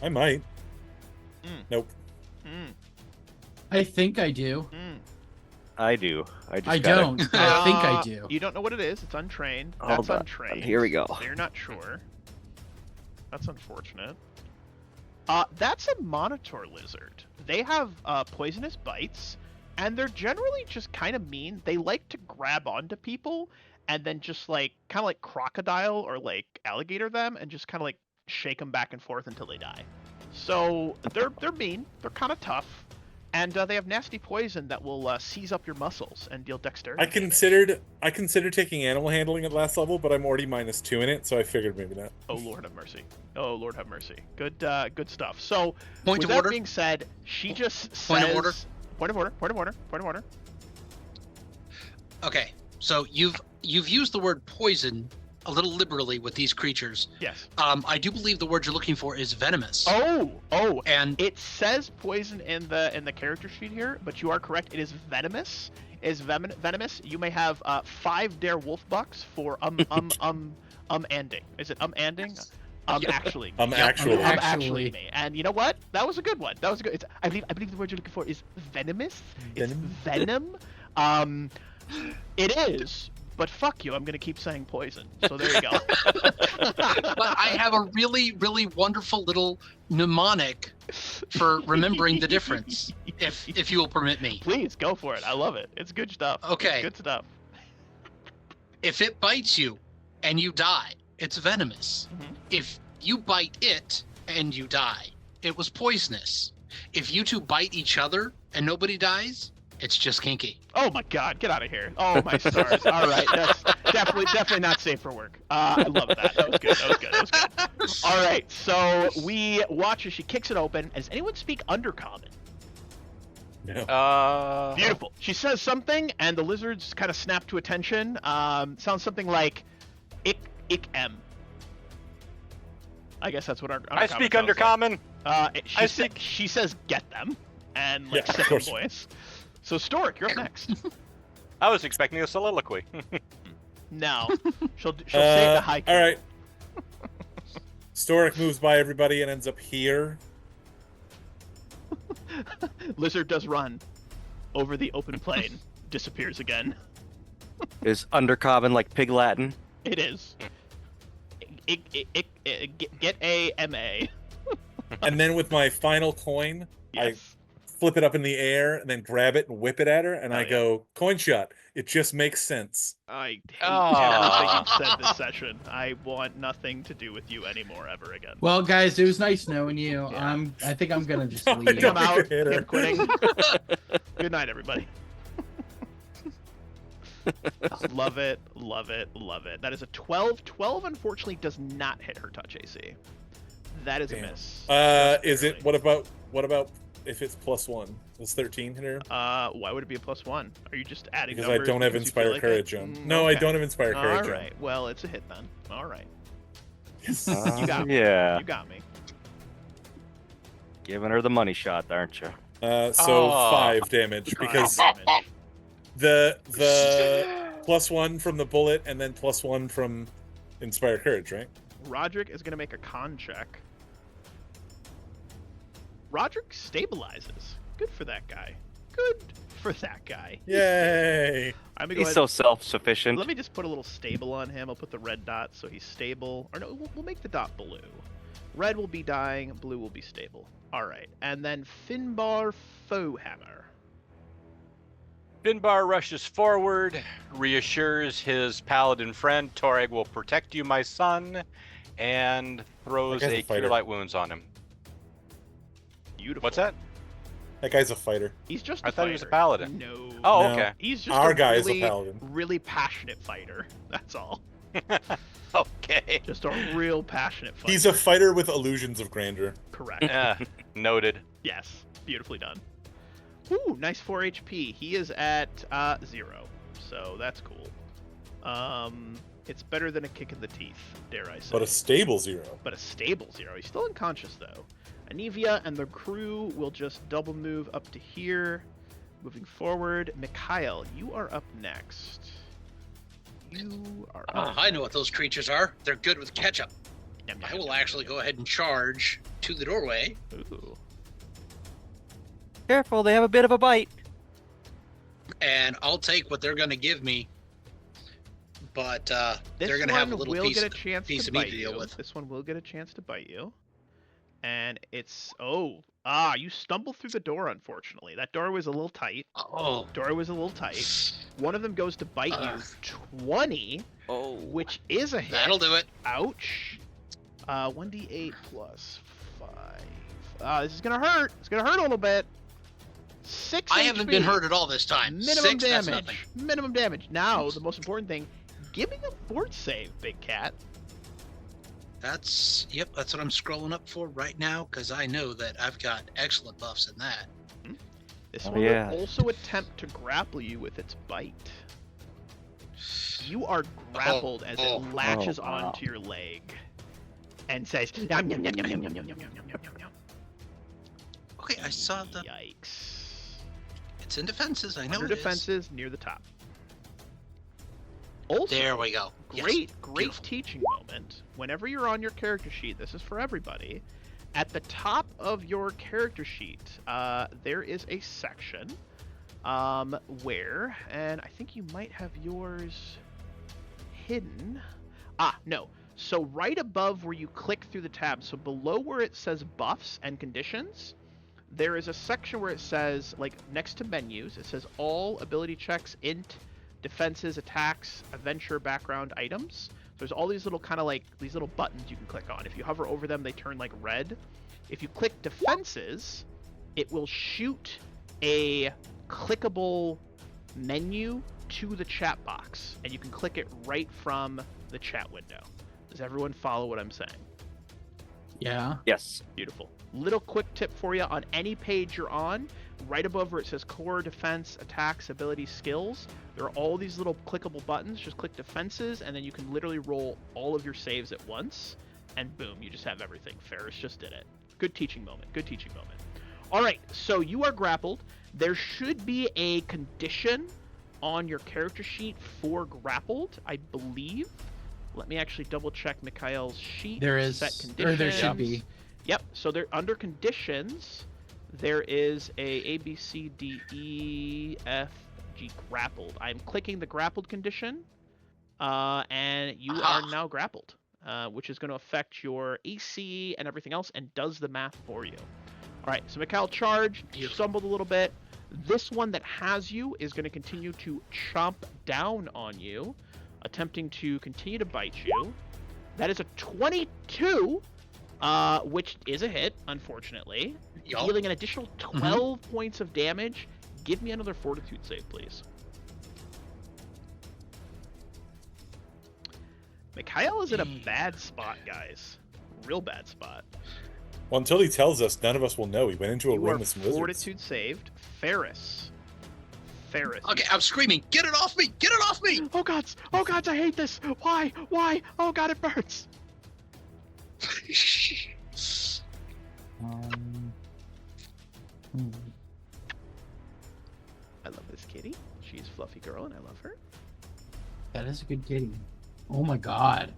I might. Nope. I think I do. I do. I just I gotta... don't. I think I do. You don't know what it is. It's untrained. Hold That's on. untrained. Here we go. So you're not sure. That's unfortunate. That's a monitor lizard. They have poisonous bites, and they're generally just kind of mean. They like to grab onto people and then just like kind of like crocodile or like alligator them and just kind of like shake them back and forth until they die. So they're mean. They're kind of tough. And they have nasty poison that will seize up your muscles and deal dexterity. I considered taking animal handling at last level, but I'm already -2 in it, so I figured maybe not. Oh Lord have mercy. Oh Lord have mercy. Good stuff. So Point with of that order. being said, she just says Point of order. Point of order. Point of order. Point of order. Okay, so you've used the word poison a little liberally with these creatures. Yes. I do believe the word you're looking for is venomous. Oh. And It says poison in the character sheet here, but you are correct. It is venomous. Venomous. You may have 5 dare wolf bucks for ending. Is it ending? Actually. Actually. Me. And you know what? That was a good one. That was good. I believe the word you're looking for is venomous. It's venom. It is. But fuck you, I'm gonna keep saying poison. So there you go. but I have a really, really wonderful little mnemonic for remembering the difference, if you will permit me. Please go for it. I love it. It's good stuff. Okay. It's good stuff. If it bites you and you die, it's venomous. Mhm. If you bite it and you die, it was poisonous. If you two bite each other and nobody dies, it's just kinky. Oh my god, get out of here. Oh my stars. All right, that's definitely not safe for work. I love that. That was good. All right, so we watch as she kicks it open. Does anyone speak Undercommon? No. Beautiful. She says something, and the lizards kind of snap to attention. Sounds something like, "Ik em." I guess that's what our I speak sounds like. Undercommon. She says, "Get them," and like Yeah, of second course. voice. So Stork, you're up next. I was expecting a soliloquy. No, she'll say the haiku. All right. Storic moves by everybody and ends up here. Lizard does run over the open plain, disappears again. Is Undercommon like Pig Latin? It is. Get a MA. And then with my final coin, Yes. flip it up in the air and then grab it and whip it at her, and Oh, I yeah. go, coin shot. It just makes sense. I hate Aw. everything you've said this session. I want nothing to do with you anymore ever again. Well, guys, it was nice knowing you. Yeah. I think I'm gonna just I leave. don't I'm out. think I hit her. I'm quitting. Good night, everybody. Love it. That is a 12. 12, unfortunately, does not hit her touch AC. That is a Damn. miss. Is it? What about if it's +1? Is 13 hit her? Why would it be a +1? Are you just adding Because I numbers don't have because you feel Inspire like Courage it? on. No, I okay. don't have Inspire Courage All on. right. Well, it's a hit then. All right. Yes. You got me. Yeah. You got me. Giving her the money shot, aren't you? So Oh. 5 damage because Damage. the +1 from the bullet and then +1 from Inspire Courage, right? Roderick is going to make a con check. Roderick stabilizes. Good for that guy. Yay! I'm gonna go He's ahead. so self-sufficient. Let me just put a little stable on him. I'll put the red dot so he's stable. Or no, we'll make the dot blue. Red will be dying, blue will be stable. All right. And then Finbar Foehammer. Finbar rushes forward, reassures his paladin friend, Toreg will protect you, my son, and throws That guy's a a fighter. Cure Light Wounds on him. Beautiful. What's that? That guy's a fighter. He's just I a thought he was a fighter. paladin. No. Oh, No. okay. He's just Our a guy is a really, paladin. really passionate fighter. That's all. Okay. Just a real passionate fighter. He's a fighter with illusions of grandeur. Correct. Noted. Yes. Beautifully done. Ooh, nice 4 HP. He is at 0. So that's cool. It's better than a kick in the teeth, dare I say. But a stable 0. But a stable 0. He's still unconscious, though. Anivia and the crew will just double move up to here. Moving forward, Mikhail, you are up next. You are up. I know what those creatures are. They're good with ketchup. Yum, yum, I will yum, actually go ahead and charge to the doorway. Ooh. Careful, they have a bit of a bite. And I'll take what they're going to give me. But This they're going to have a one little will piece, get a chance piece to of meat bite to deal you. with. This one will get a chance to bite you. And it's... you stumbled through the door, unfortunately. That door was a little tight. Oh. Door was a little tight. One of them goes to bite you. 20, which is a hit. That'll do it. Ouch. 1d8 plus 5. This is going to hurt. It's going to hurt a little bit. 6 I haven't HP. been hurt at all this time. Minimum 6, that's nothing. damage. Minimum damage. Now, the most important thing, give me a fort save, big cat. That's what I'm scrolling up for right now, because I know that I've got excellent buffs in that. This Oh, one yeah. will also attempt to grapple you with its bite. You are grappled as it latches wow. onto your leg and says, "Yum, yum, yum, yum, yum, yum, yum, yum, yum, yum, yum." Okay, I saw the. Yikes. It's in defenses. I know Under it is. defenses near the top. Also, There we go. great Yes, beautiful. teaching moment. Whenever you're on your character sheet, this is for everybody. At the top of your character sheet, there is a section where, and I think you might have yours hidden. No. So right above where you click through the tab, so below where it says buffs and conditions, there is a section where it says, like next to menus, it says all ability checks, int, defenses, attacks, adventure, background, items. There's all these little kind of like these little buttons you can click on. If you hover over them, they turn like red. If you click defenses, it will shoot a clickable menu to the chat box, and you can click it right from the chat window. Does everyone follow what I'm saying? Yeah. Yes. Beautiful. Little quick tip for you on any page you're on, right above where it says core, defense, attacks, abilities, skills, there are all these little clickable buttons. Just click defenses, and then you can literally roll all of your saves at once, and boom, you just have everything. Ferris just did it. Good teaching moment. Good teaching moment. All right, so you are grappled. There should be a condition on your character sheet for grappled, I believe. Let me actually double check Mikhail's sheet. There is, set or conditions. there should be. Yep. So there, under conditions, there is a B, C, D, E, F, G grappled. I'm clicking the grappled condition, and you are now grappled, which is going to affect your AC and everything else, and does the math for you. All right. So Mikhail charged, stumbled a little bit. This one that has you is going to continue to chomp down on you, attempting to continue to bite you. That is a 22, which is a hit, unfortunately. Yup. Dealing an additional 12 points of damage. Give me another fortitude save, please. Mikhail is in a bad spot, guys. Real bad spot. Well, until he tells us, none of us will know. He went into a You room are with some lizards. fortitude saved. Ferris. Okay, I'm screaming. Get it off me! Get it off me! Oh gods! Oh gods! I hate this. Why? Why? Oh god! It burns. I love this kitty. She's a fluffy girl, and I love her. That is a good kitty. Oh my god.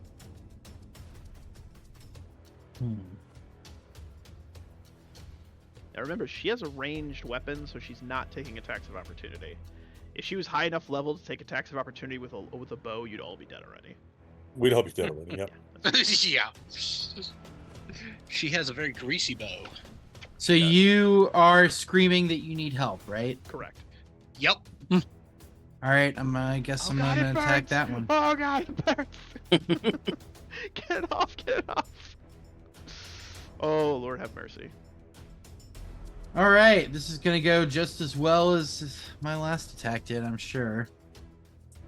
Now remember, she has a ranged weapon, so she's not taking attacks of opportunity. If she was high enough level to take attacks of opportunity with a bow, you'd all be dead already. We'd hope he's dead already. Yep. Yeah. She has a very greasy bow. So you are screaming that you need help, right? Correct. Yep. All right, I guess I'm gonna attack that one. Oh god, it burns. Get it off, get it off. Oh, Lord have mercy. All right, this is gonna go just as well as my last attack did, I'm sure.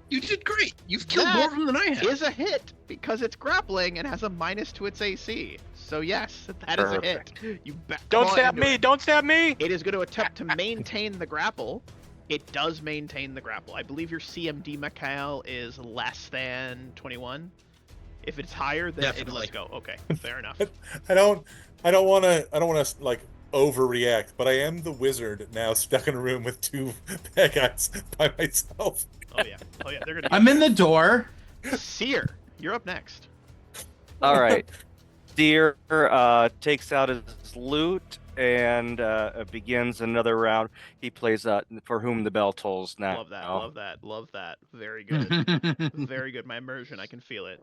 You did great. You've killed That more of them than I have. Is a hit because it's grappling and has a minus to its AC. So yes, that is a hit. You Don't stab me! Don't stab me! It is going to attempt to maintain the grapple, It does maintain the grapple. I believe your CMD, Mikhail, is less than 21. If it's higher, then it lets go. Okay, fair enough. I don't want to like overreact, but I am the wizard now, stuck in a room with two bad guys by myself. Oh yeah, they're gonna. I'm in the door. Seer, you're up next. All right. Deer takes out his lute and begins another round. He plays For Whom the Bell Tolls now. Love that. Very good. Very good. My immersion, I can feel it.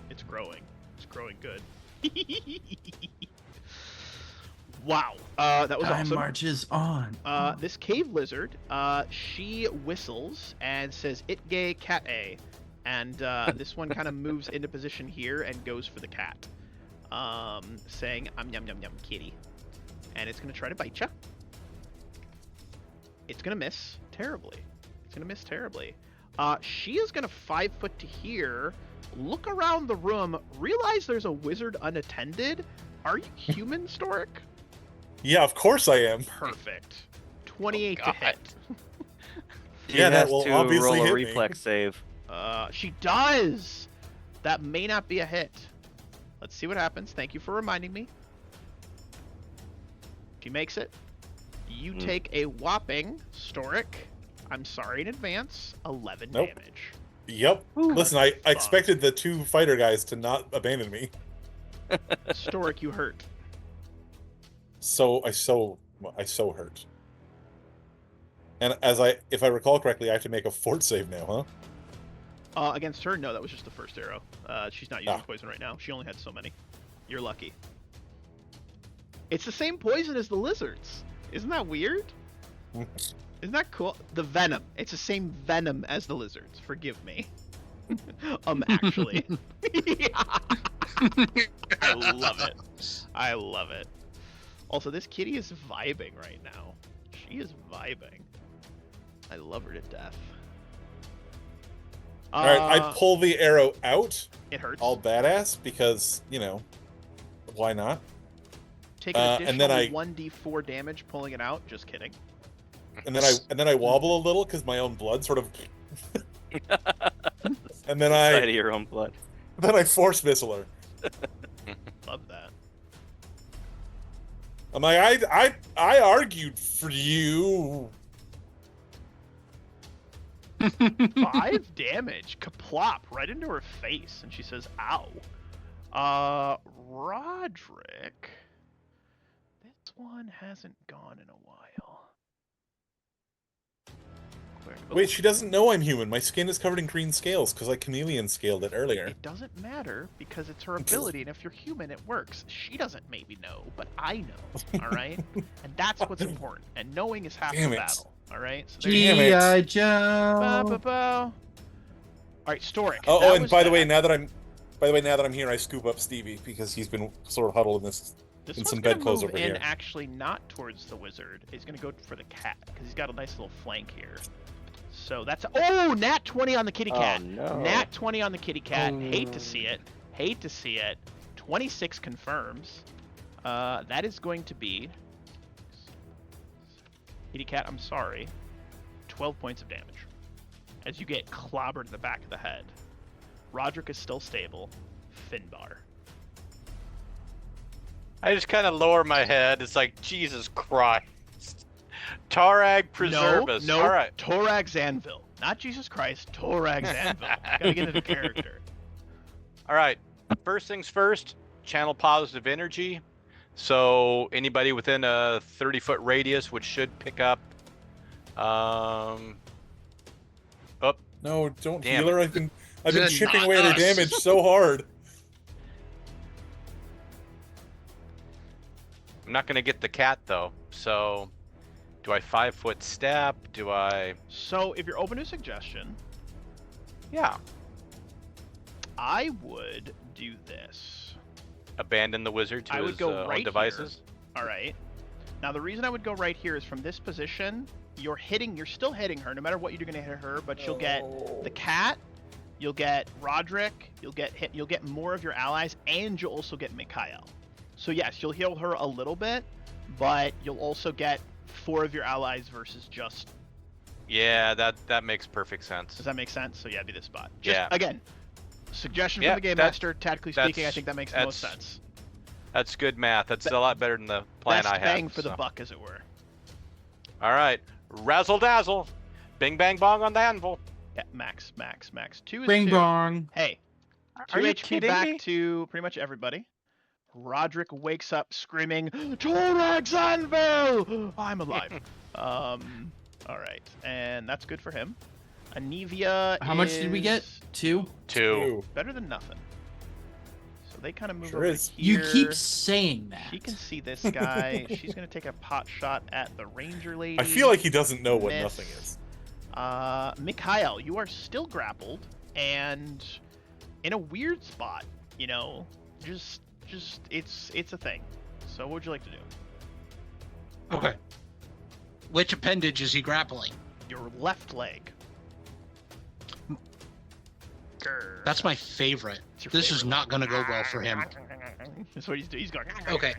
It's growing. It's growing good. Wow. That was Time awesome. marches on. This cave lizard, she whistles and says, "It gay cat a," and this one kind of moves into position here and goes for the cat, saying, yum yum yum kitty," and it's gonna try to bite you. It's gonna miss terribly. She is gonna 5 foot to here, look around the room, realize there's a wizard unattended. Are you human, Storic? Yeah, of course I am. Perfect. 28 to hit. Yeah, that will to obviously roll a hit me. reflex save. She does. That may not be a hit. Let's see what happens. Thank you for reminding me. She makes it. You take a whopping, Storic, I'm sorry in advance, 11 Nope. damage. Yep. Listen, I expected the two fighter guys to not abandon me. Storic, you hurt. So I so hurt. And if I recall correctly, I have to make a fort save now, huh? Against her, no, that was just the first arrow. She's not using poison right now. She only had so many. You're lucky. It's the same poison as the lizards. Isn't that weird? Isn't that cool? The venom. It's the same venom as the lizards. Forgive me. Actually. I love it. Also, this kitty is vibing right now. She is vibing. I love her to death. All right, I pull the arrow out. It hurts. All badass because, why not? Take an and then additional 1d4 damage pulling it out. Just kidding. And then I wobble a little because my own blood sort of. And then Side of your own blood. Then I force missile her. Love that. I'm like, I argued for you. 5 damage. Kaplop right into her face, and she says, "Ow." Roderick. This one hasn't gone in a while. Wait, she doesn't know I'm human. My skin is covered in green scales because I chameleon scaled it earlier. It doesn't matter because it's her ability, and if you're human, it works. She doesn't maybe know, but I know. All right, and that's what's important. And knowing is half the battle. All right. So G.I. Joe. All right, Storic. Oh, and by the way, now that I'm here, I scoop up Stevie because he's been sort of huddled in some bedclothes over here. Actually, not towards the wizard. He's gonna go for the cat because he's got a nice little flank here. So that's nat 20 on the kitty cat. Oh, no. Nat 20 on the kitty cat. Hate to see it. 26 confirms. That is going to be kitty cat. I'm sorry. 12 points of damage as you get clobbered in the back of the head. Roderick is still stable. Finbar. I just kind of lower my head. It's like, Jesus Christ. Tarag, preserve us. No, All right. Torag Zanvil. Not Jesus Christ, Torag Zanvil. Gotta get into character. All right. First things first, channel positive energy. So anybody within a 30-foot radius, which should pick up. No, don't Damn heal her. I've been chipping away at her us. damage so hard. I'm not going to get the cat, though. So do I 5-foot step? Do I... So, if you're open to suggestion, Yeah. I would do this. Abandon the wizard to I would his go own right devices? All right. Now, the reason I would go right here is from this position, you're still hitting her, no matter what you're going to hit her, but you'll get the cat, you'll get Roderick, you'll get more of your allies, and you'll also get Mikhail. So yes, you'll heal her a little bit, but you'll also get 4 of your allies versus just. Yeah, that makes perfect sense. Does that make sense? So yeah, it'd be this spot. Just, Yeah. Again, suggestion Yeah, from the game that- master. Tactically speaking, I that's- think that makes the most sense. That's good math. That's a lot better than the plan Best I had. bang for the so. buck, as it were. All right, razzle dazzle, bing bang bong on the anvil. Yeah, max. 2 is Bing 2. bong. Hey, 2 Are you HP kidding back me? to pretty much everybody. Roderick wakes up screaming, Torax Anvil! I'm alive. All right, and that's good for him. Anivia How much did we get? is 2? 2. better than nothing. So they kind of move Sure over is. here. You keep saying that. She can see this guy. She's gonna take a pot shot at the ranger lady. I feel like he doesn't know what Miss. nothing is. Mikhail, you are still grappled and in a weird spot. You know, just it's a thing. So what would you like to do? Okay. Which appendage is he grappling? Your left leg. Grr. That's my favorite. It's your This is favorite not going to go well for him. That's what he's doing. He's going. Okay.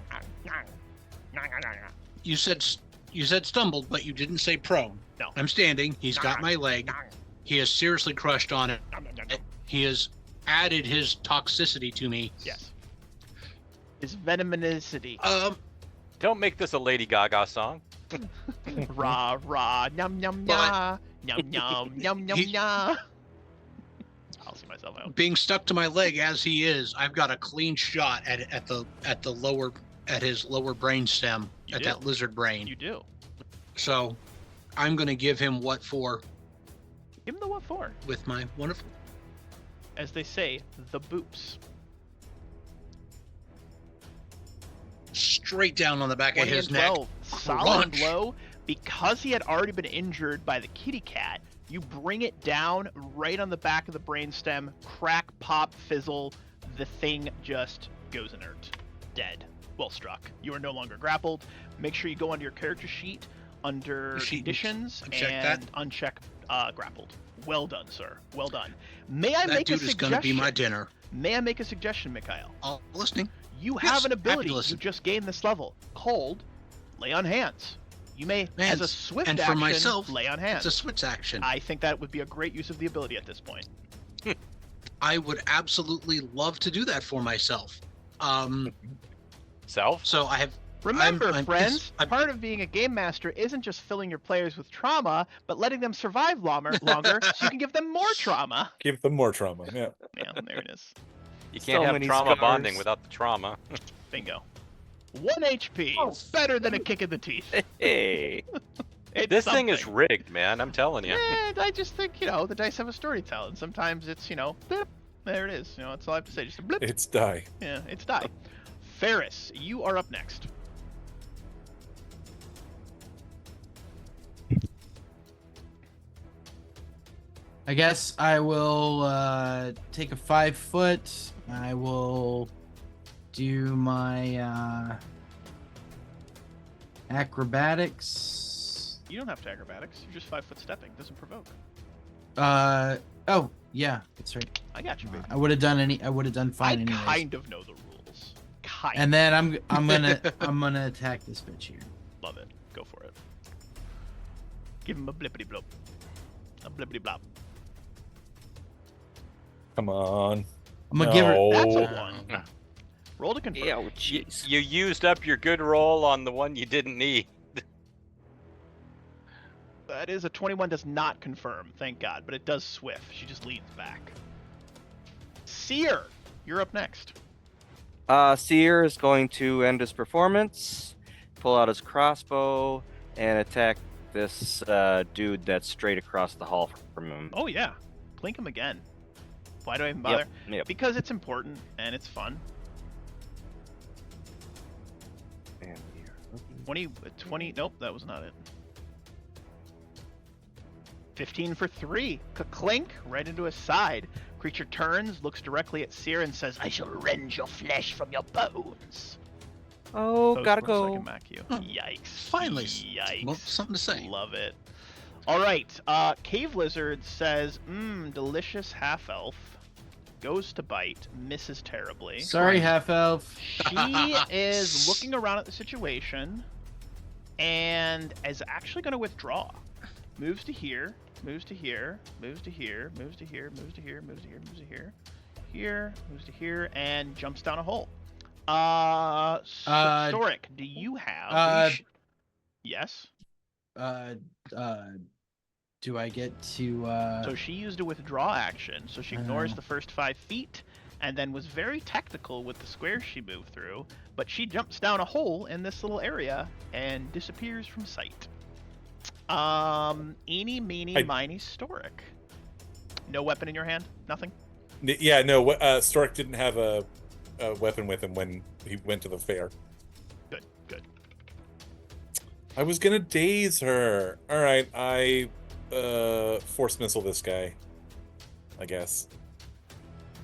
You said stumbled, but you didn't say prone. No. I'm standing. He's got my leg. He has seriously crushed on it. He has added his toxicity to me. Yes. His venominousity. Don't make this a Lady Gaga song. Rah rah num num But- num num num num He- num. I'll see myself out. Being stuck to my leg as he is, I've got a clean shot at his lower brain stem, You at do. that lizard brain. You do. So I'm gonna give him what for Give him the what for? with my wonderful. As they say, the boops. Straight down on the back of 20 his and neck. 12. Solid Crunch. blow. Because he had already been injured by the kitty cat, you bring it down right on the back of the brainstem. Crack, pop, fizzle. The thing just goes inert. Dead. Well struck. You are no longer grappled. Make sure you go onto your character sheet under Sheet and conditions uncheck and that. uncheck grappled. Well done, sir. Well done. May I That make a dude is gonna be suggestion? my dinner. May I make a suggestion, Mikhail? All listening. You Yes, have an happy to ability you listen. just gained this level called Lay on Hands. You may, as a Hands. swift And for action, myself, lay on It's hands. a switch action. I think that would be a great use of the ability at this point. I would absolutely love to do that for myself. Self? So I have. Remember, I'm- friends, I'm- part of being a game master isn't just filling your players with trauma, but letting them survive longer so you can give them more trauma. Give them more trauma. Yeah. Yeah, there it is. You can't So have many trauma bonding scars. without the trauma. Bingo. 1 HP. Oh. Better than a kick in the teeth. Hey. It's This thing is something. rigged, man. I'm telling you. And I just think, the dice have a story to tell, and sometimes it's, blip. There it is. That's all I have to say. Just a blip. It's die. Yeah, it's die. Ferris, you are up next. I guess I will take a 5 foot. I will do my acrobatics. You don't have to acrobatics. You're just 5 foot stepping. Doesn't provoke. Oh yeah, that's right. I got you, baby. I would have done fine I anyways. kind of know the rules. Kind. And then I'm gonna attack this bitch here. Love it. Go for it. Give him a blippity blop. A blippity blop. Come on. I'm gonna give her. No. That's a Oh. 1. Roll to confirm. Yeah, You, jeez. you used up your good roll on the one you didn't need. That is a 21. Does not confirm. Thank God. But it does swift. She just leans back. Seer, you're up next. Seer is going to end his performance, pull out his crossbow, and attack this dude that's straight across the hall from him. Oh yeah. Clink him again. Why do I even bother? Yep. Because it's important and it's fun. And we are looking- 20. Nope, that was not it. 15 for 3. Clink right into his side. Creature turns, looks directly at Seer, and says, "I shall rend your flesh from your bones." Oh, Post gotta for a go. second, Mac, you. Huh. Yikes. Finally. Yikes. Well, something to say. Love it. All right. Cave Lizard says, delicious half elf. Goes to bite, misses terribly. Sorry, half elf. She is looking around at the situation and is actually going to withdraw. Moves to here, moves to here, moves to here, moves to here, moves to here, moves to here, moves to here, here, moves to here, and jumps down a hole. Storic, do you have? Yes. Do I get to? So she used a withdraw action, so she ignores the first 5 feet, and then was very technical with the squares she moved through. But she jumps down a hole in this little area and disappears from sight. Eeny, meeny, miny, Storic. No weapon in your hand? Nothing? Yeah, no. Storic didn't have a weapon with him when he went to the fair. Good, good. I was gonna daze her. All right, I force missile this guy, I guess.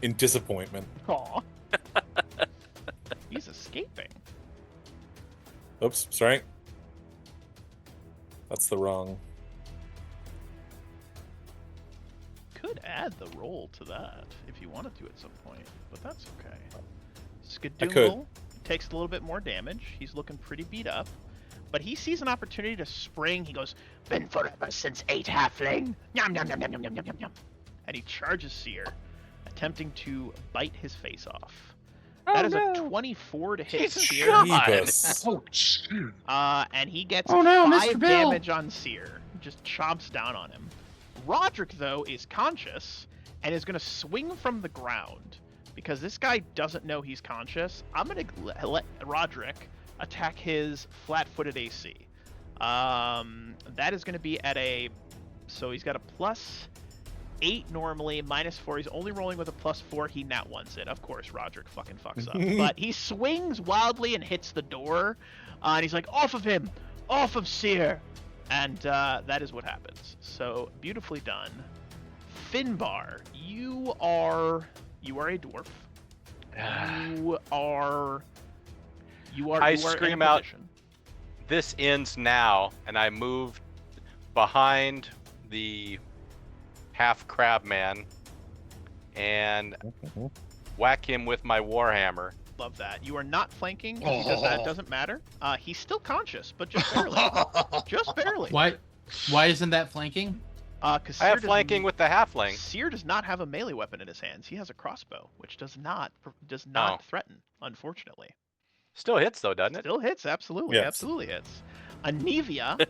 In disappointment. Aw. He's escaping. Oops, sorry. That's the wrong. Could add the roll to that if you wanted to at some point, but that's okay. I could. Skadoodle takes a little bit more damage. He's looking pretty beat up. But he sees an opportunity to spring. He goes, "Been forever since ate halfling. Yum, yum, yum, yum, yum, yum, yum, yum. And he charges Seer, attempting to bite his face off. That is a 24 to hit Seer. Oh, shoot. And he gets Oh no, 5 Mr. Bill. damage on Seer. Just chomps down on him. Roderick, though, is conscious and is going to swing from the ground. Because this guy doesn't know he's conscious, I'm going to let Roderick attack his flat-footed AC. That is going to be at a... So he's got a +8 normally, -4. He's only rolling with a +4. He nat ones it. Of course, Roderick fucking fucks up. But he swings wildly and hits the door. And he's like, "Off of him! Off of Seer!" And that is what happens. So, beautifully done. Finbar, you are a dwarf. I scream out, "This ends now," and I move behind the half crab man and whack him with my warhammer. Love that. You are not flanking because that doesn't matter. He's still conscious, but just barely. Just barely. Why isn't that flanking? Because I have flanking with the halfling. Seer does not have a melee weapon in his hands. He has a crossbow, which does not threaten, unfortunately. Still hits though, doesn't it? Still hits, absolutely, Yes. absolutely hits. Anivia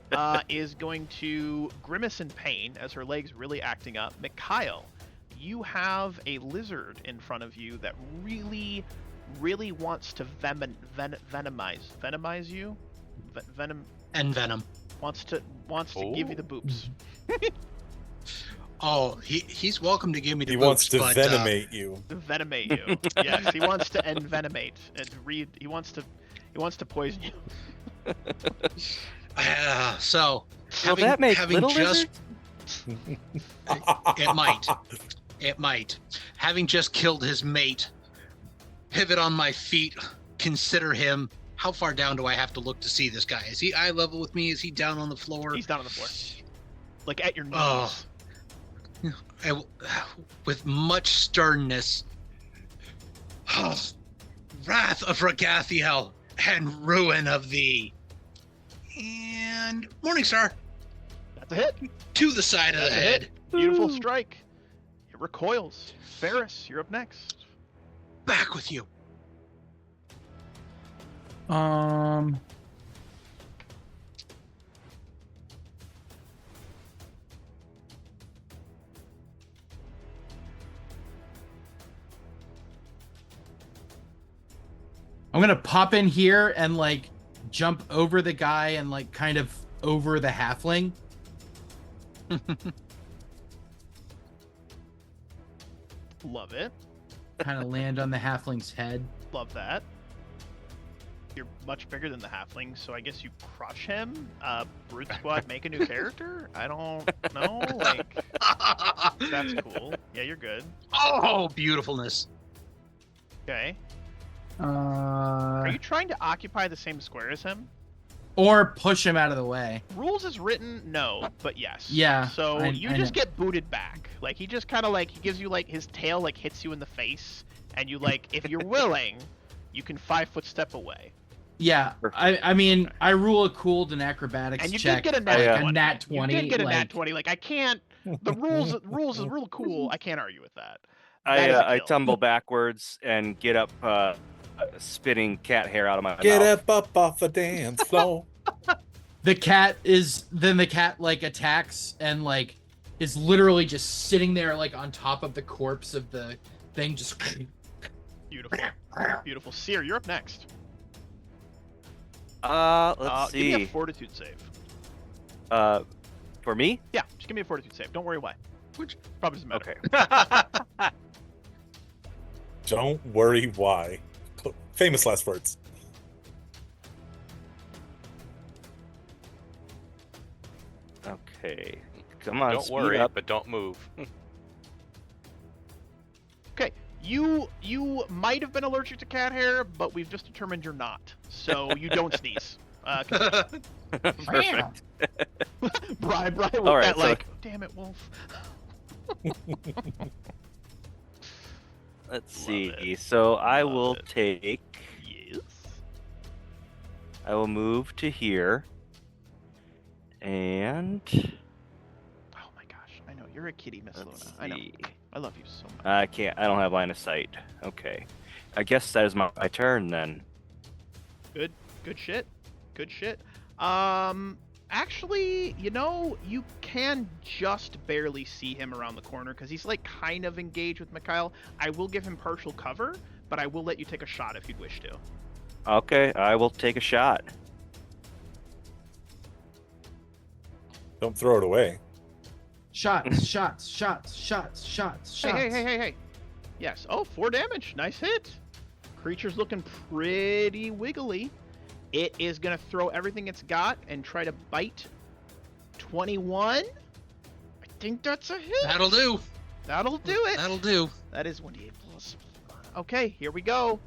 is going to grimace in pain as her leg's really acting up. Mikhail, you have a lizard in front of you that really, really wants to venomize you. Venom. Wants to give you the boops. Oh, he's welcome to give me the He boops, wants to but, venomate you. Venomate you. Yes, he wants to envenomate and he wants to poison you. So, Will that make having little just lizards? it might. Having just killed his mate, pivot on my feet, consider him. How far down do I have to look to see this guy? Is he eye level with me? Is he down on the floor? He's down on the floor. Like at your knees. Oh. With much sternness. Wrath of Ragathiel and ruin of thee. And Morningstar. That's a hit. To the side of the That's a head. hit. Beautiful strike. It recoils. Ferris, you're up next. Back with you. I'm gonna pop in here and like jump over the guy and like kind of over the halfling. Love it. Kind of land on the halfling's head. Love that. You're much bigger than the halfling, so I guess you crush him. Brute Squad, make a new character? I don't know. Like, that's cool. Yeah, you're good. Oh, beautifulness. Okay. Are Or you trying to occupy the same square as him? push him out of the way. Rules is written, no, but yes. Yeah, So I you just know. get booted back. Like, he just kind of like, he gives you like, his tail like hits you in the face, and you like, if you're willing, you can 5-foot step away. Yeah, I mean, I rule a cooled and acrobatics And you check. did get a nat 20. A nat 20. You did get a like, nat 20. Like, I can't. The rules is real cool. I can't argue with that. I tumble backwards and get up, spitting cat hair out of my Get mouth. up off the dance floor. The cat like attacks and like is literally just sitting there like on top of the corpse of the thing, just Beautiful. Beautiful. Seer, you're up next. Let's see. Give me a fortitude save. For me? Yeah, just give me a fortitude save. Don't worry why. Which probably doesn't matter. Okay. Don't worry why. Famous last words. Okay. Come on, Don't speed worry, up. but don't move. Okay, you might have been allergic to cat hair, but we've just determined you're not. So you don't sneeze. Perfect. Brian with All right, that so- like, damn it, Wolf. Let's Love see. it. So I Love will it. take. Yes. I will move to here. And Oh my gosh, I know you're a kitty, Miss let's Luna. I know. see. I love you so much. I can't. I don't have line of sight. Okay. I guess that is my turn then. Good shit. Good shit. Actually, you can just barely see him around the corner because he's like kind of engaged with Mikhail. I will give him partial cover, but I will let you take a shot if you'd wish to. Okay, I will take a shot. Don't throw it away. shots. Hey. Yes. Oh, 4 damage. Nice hit. Creature's looking pretty wiggly. It is going to throw everything it's got and try to bite. 21. I think that's a hit. That'll do. That'll do it. That'll do. That is 1d8 plus. Okay, here we go.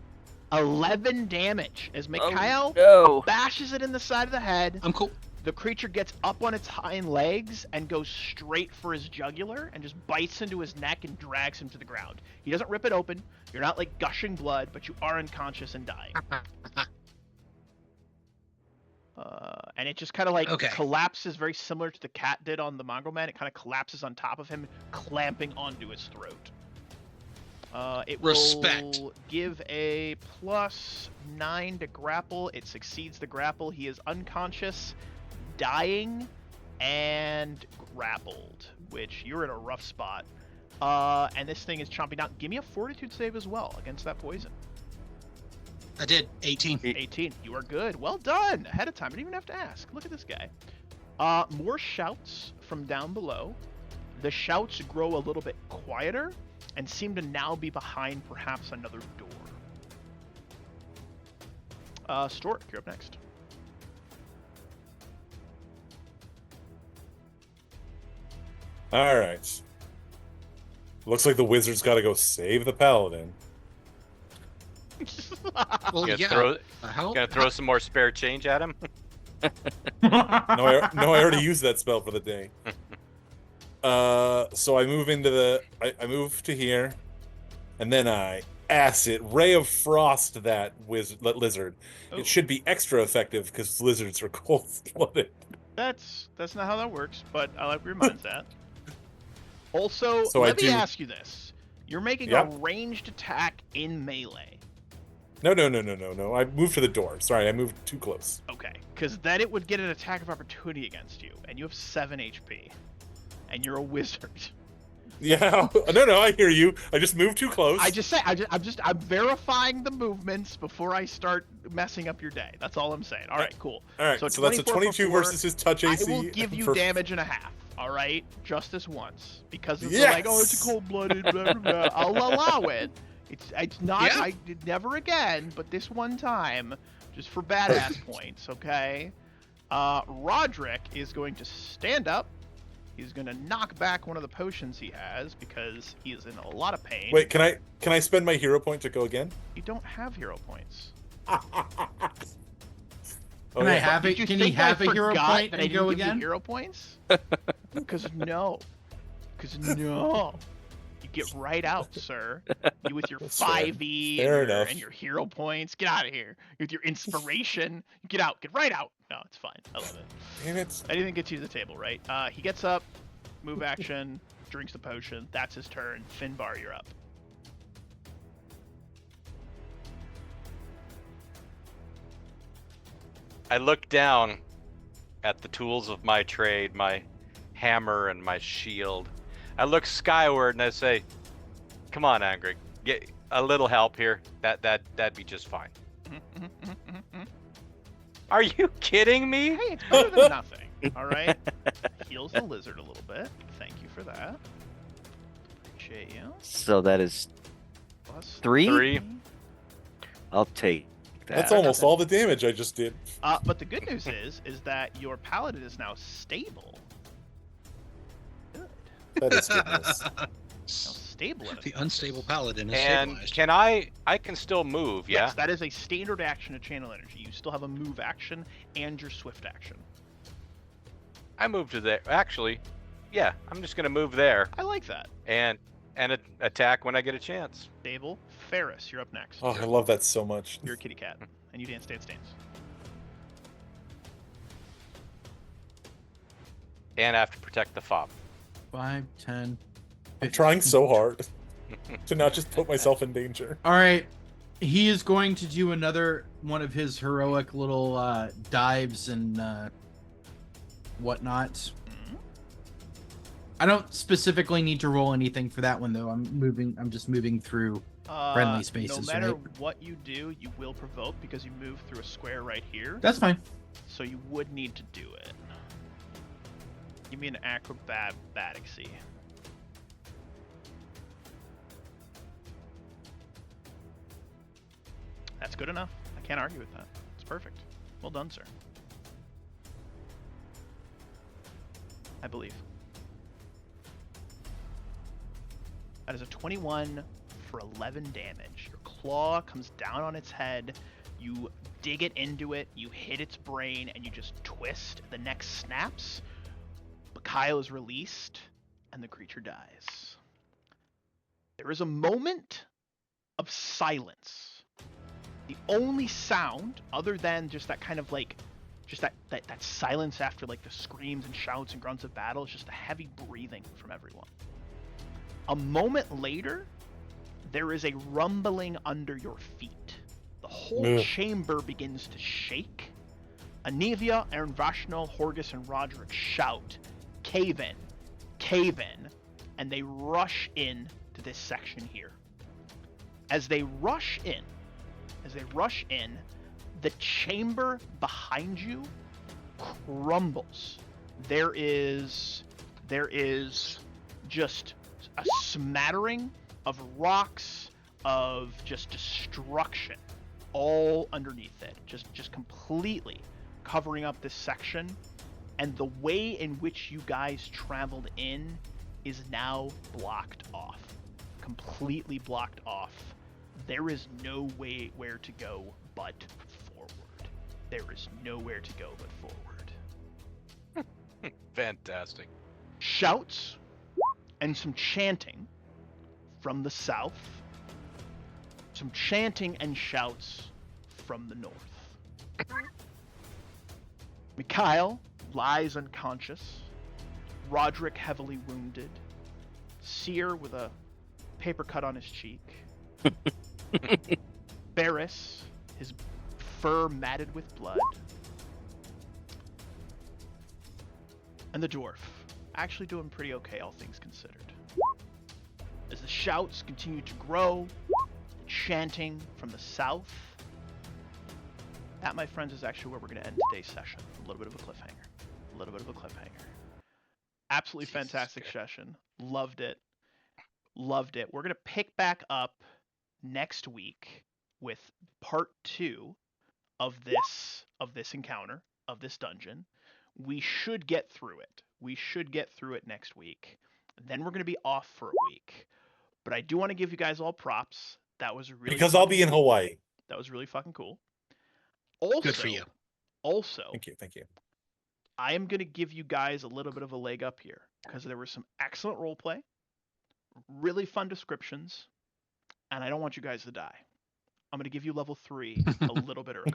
11 damage as Mikhail No. bashes it in the side of the head. I'm cool. The creature gets up on its hind legs and goes straight for his jugular and just bites into his neck and drags him to the ground. He doesn't rip it open. You're not like gushing blood, but you are unconscious and dying. And it just kind of like Okay. collapses, very similar to the cat did on the Mongrelmen. It kind of collapses on top of him, clamping onto his throat. It Respect. will give a +9 to grapple. It succeeds the grapple. He is unconscious, dying, and grappled, which you're in a rough spot. And this thing is chomping down. Give me a fortitude save as well against that poison. I did. 18. 18. You are good. Well done. Ahead of time. I didn't even have to ask. Look at this guy. More shouts from down below. The shouts grow a little bit quieter and seem to now be behind perhaps another door. Stork, you're up next. All right. Looks like the wizard's got to go save the paladin. Well, Gonna yeah. throw, How? gonna throw some more spare change at him. No, I already used that spell for the day. So I move into I move to here, and then I acid ray of frost that lizard. Oh. It should be extra effective because lizards are cold-blooded. That's not how that works, but I like reminds that. Also, So let I me do- ask you this. You're making Yeah. a ranged attack in melee. No. I moved to the door. Sorry, I moved too close. Okay, because then it would get an attack of opportunity against you, and you have 7 HP, and you're a wizard. Yeah. No, I hear you. I just moved too close. I'm verifying the movements before I start messing up your day. That's all I'm saying. All right, cool. All right. So that's a 24 22 for versus his touch I AC. will give you for- damage and a half. All right, just this once because it's Yes! like, oh, it's a cold-blooded. Blah, blah, blah. I'll allow it. It's not. Yeah. I did never again, but this one time, just for badass points, okay? Roderick is going to stand up. He's going to knock back one of the potions he has because he is in a lot of pain. Wait, can I spend my hero point to go again? You don't have hero points. Can I have Did it? you Can think he have I a hero forgot point that I and didn't go give you again? hero points? Because no. You Get right out, sir. You with your That's fair. 5e Fair and your, enough. and your hero points. Get out of here. With your inspiration. Get out. Get right out. No, it's fine. I love it. Damn it. Anything gets you to the table, right? He gets up, move action, drinks the potion. That's his turn. Finbar, you're up. I look down at the tools of my trade, my hammer and my shield. I look skyward and I say, "Come on, Angry, get a little help here. That'd be just fine." Are you kidding me? Hey, it's better than nothing. All right. Heals the lizard a little bit. Thank you for that. Appreciate you. So that is Plus 3? 3. I'll take that. That's almost all the damage I just did. But the good news is that your paladin is now stable. Good. That is goodness. Now stable. in The effect. unstable paladin is And stabilized. can I can still move, yeah? Yes, that is a standard action to channel energy. You still have a move action and your swift action. I move to there. Actually, yeah, I'm just gonna move there I like that. and attack when I get a chance. Stable. Ferris, you're up next. Oh, I love that so much. You're a kitty cat, and you dance, dance, dance. And I have to protect the fob. 5, 10. I'm trying so hard to not just put myself in danger. All right. He is going to do another one of his heroic little dives and whatnot. Mhm. I don't specifically need to roll anything for that one though. I'm just moving through. Friendly spaces, No matter right? what you do, you will provoke because you move through a square right here. That's fine. So you would need to do it. Give me an acrobaticsy. That's good enough. I can't argue with that. It's perfect. Well done, sir. I believe. That is a 21 for 11 damage. Your claw comes down on its head. You dig it into it. You hit its brain, and you just twist. The neck snaps. Mikhail is released, and the creature dies. There is a moment of silence. The only sound, other than just that kind of like, just that silence after like the screams and shouts and grunts of battle, is just a heavy breathing from everyone. A moment later, there is a rumbling under your feet. The whole Ugh. chamber begins to shake. Anivia, Aaron Vashno, Horgus, and Roderick shout, "Cave in! Cave in!" And they rush in to this section here. As they rush in, the chamber behind you crumbles. There is just a smattering of rocks, of just destruction all underneath it, just completely covering up this section. And the way in which you guys traveled in is now blocked off, completely blocked off. There is no way where to go but forward. There is nowhere to go but forward. Fantastic. Shouts and some chanting from the south. Some chanting and shouts from the north. Mikhail lies unconscious. Roderick heavily wounded. Seer with a paper cut on his cheek. Barris, his fur matted with blood. And the dwarf, actually doing pretty okay, all things considered. As the shouts continue to grow, chanting from the south, that, my friends, is actually where we're going to end today's session. A little bit of a cliffhanger. A little bit of a cliffhanger. Absolutely Jesus fantastic Christ. session. Loved it. Loved it. We're going to pick back up next week with part 2 of this encounter, of this dungeon. We should get through it. We should get through it next week. Then we're going to be off for a week. But I do want to give you guys all props. That was really Because I'll be in cool. Hawaii. That was really fucking cool. Also, Good for you. Also, Thank you. I am going to give you guys a little bit of a leg up here because there was some excellent roleplay. really fun descriptions, and I don't want you guys to die. I'm going to give you level 3 a little bit early.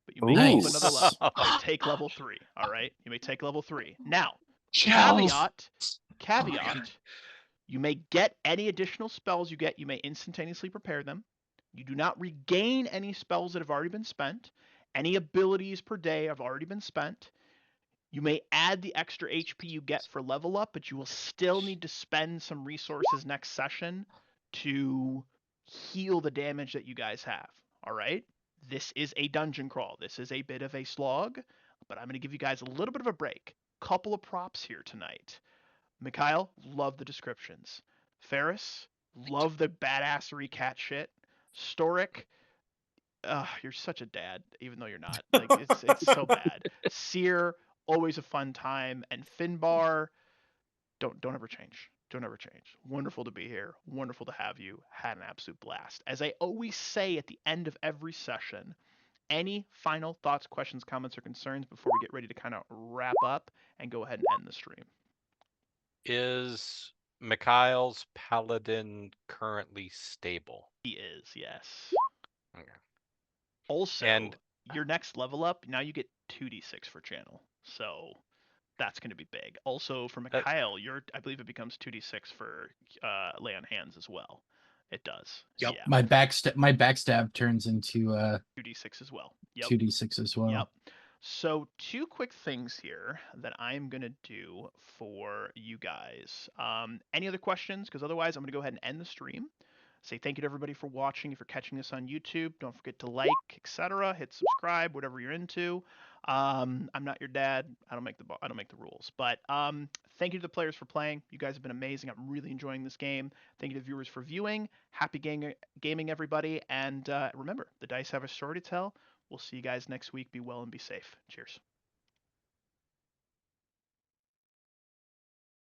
But you may Ooh. move another level. You may take level 3, all right? You may take level 3. Now, Shells. caveat, you may get any additional spells you get. You may instantaneously prepare them. You do not regain any spells that have already been spent. Any abilities per day have already been spent. You may add the extra HP you get for level up, but you will still need to spend some resources next session to heal the damage that you guys have. All right? This is a dungeon crawl. This is a bit of a slog, but I'm going to give you guys a little bit of a break. Couple of props here tonight. Mikhail, love the descriptions. Ferris, love the badassery cat shit. Storic, you're such a dad, even though you're not. Like it's so bad. Seer, always a fun time, and Finbar, don't ever change. Don't ever change. Wonderful to be here. Wonderful to have you. Had an absolute blast. As I always say at the end of every session, any final thoughts, questions, comments, or concerns before we get ready to kind of wrap up and go ahead and end the stream? Is Mikhail's paladin currently stable? He is, yes. Okay. Also, And- your next level up, now you get 2d6 for channel. So that's going to be big. Also, for Mikhail, I believe it becomes 2d6 for lay on hands as well. It does. Yep. Yeah. My backstab turns into 2d6 as well. Yep. 2d6 as well. Yep. So 2 quick things here that I'm going to do for you guys. Any other questions? Because otherwise I'm going to go ahead and end the stream. Say thank you to everybody for watching. If you're catching this on YouTube, don't forget to like, etc. Hit subscribe, whatever you're into. I'm not your dad. I don't make the rules. But thank you to the players for playing. You guys have been amazing. I'm really enjoying this game. Thank you to the viewers for viewing. Happy gaming, everybody. And remember, the dice have a story to tell. We'll see you guys next week. Be well and be safe. Cheers.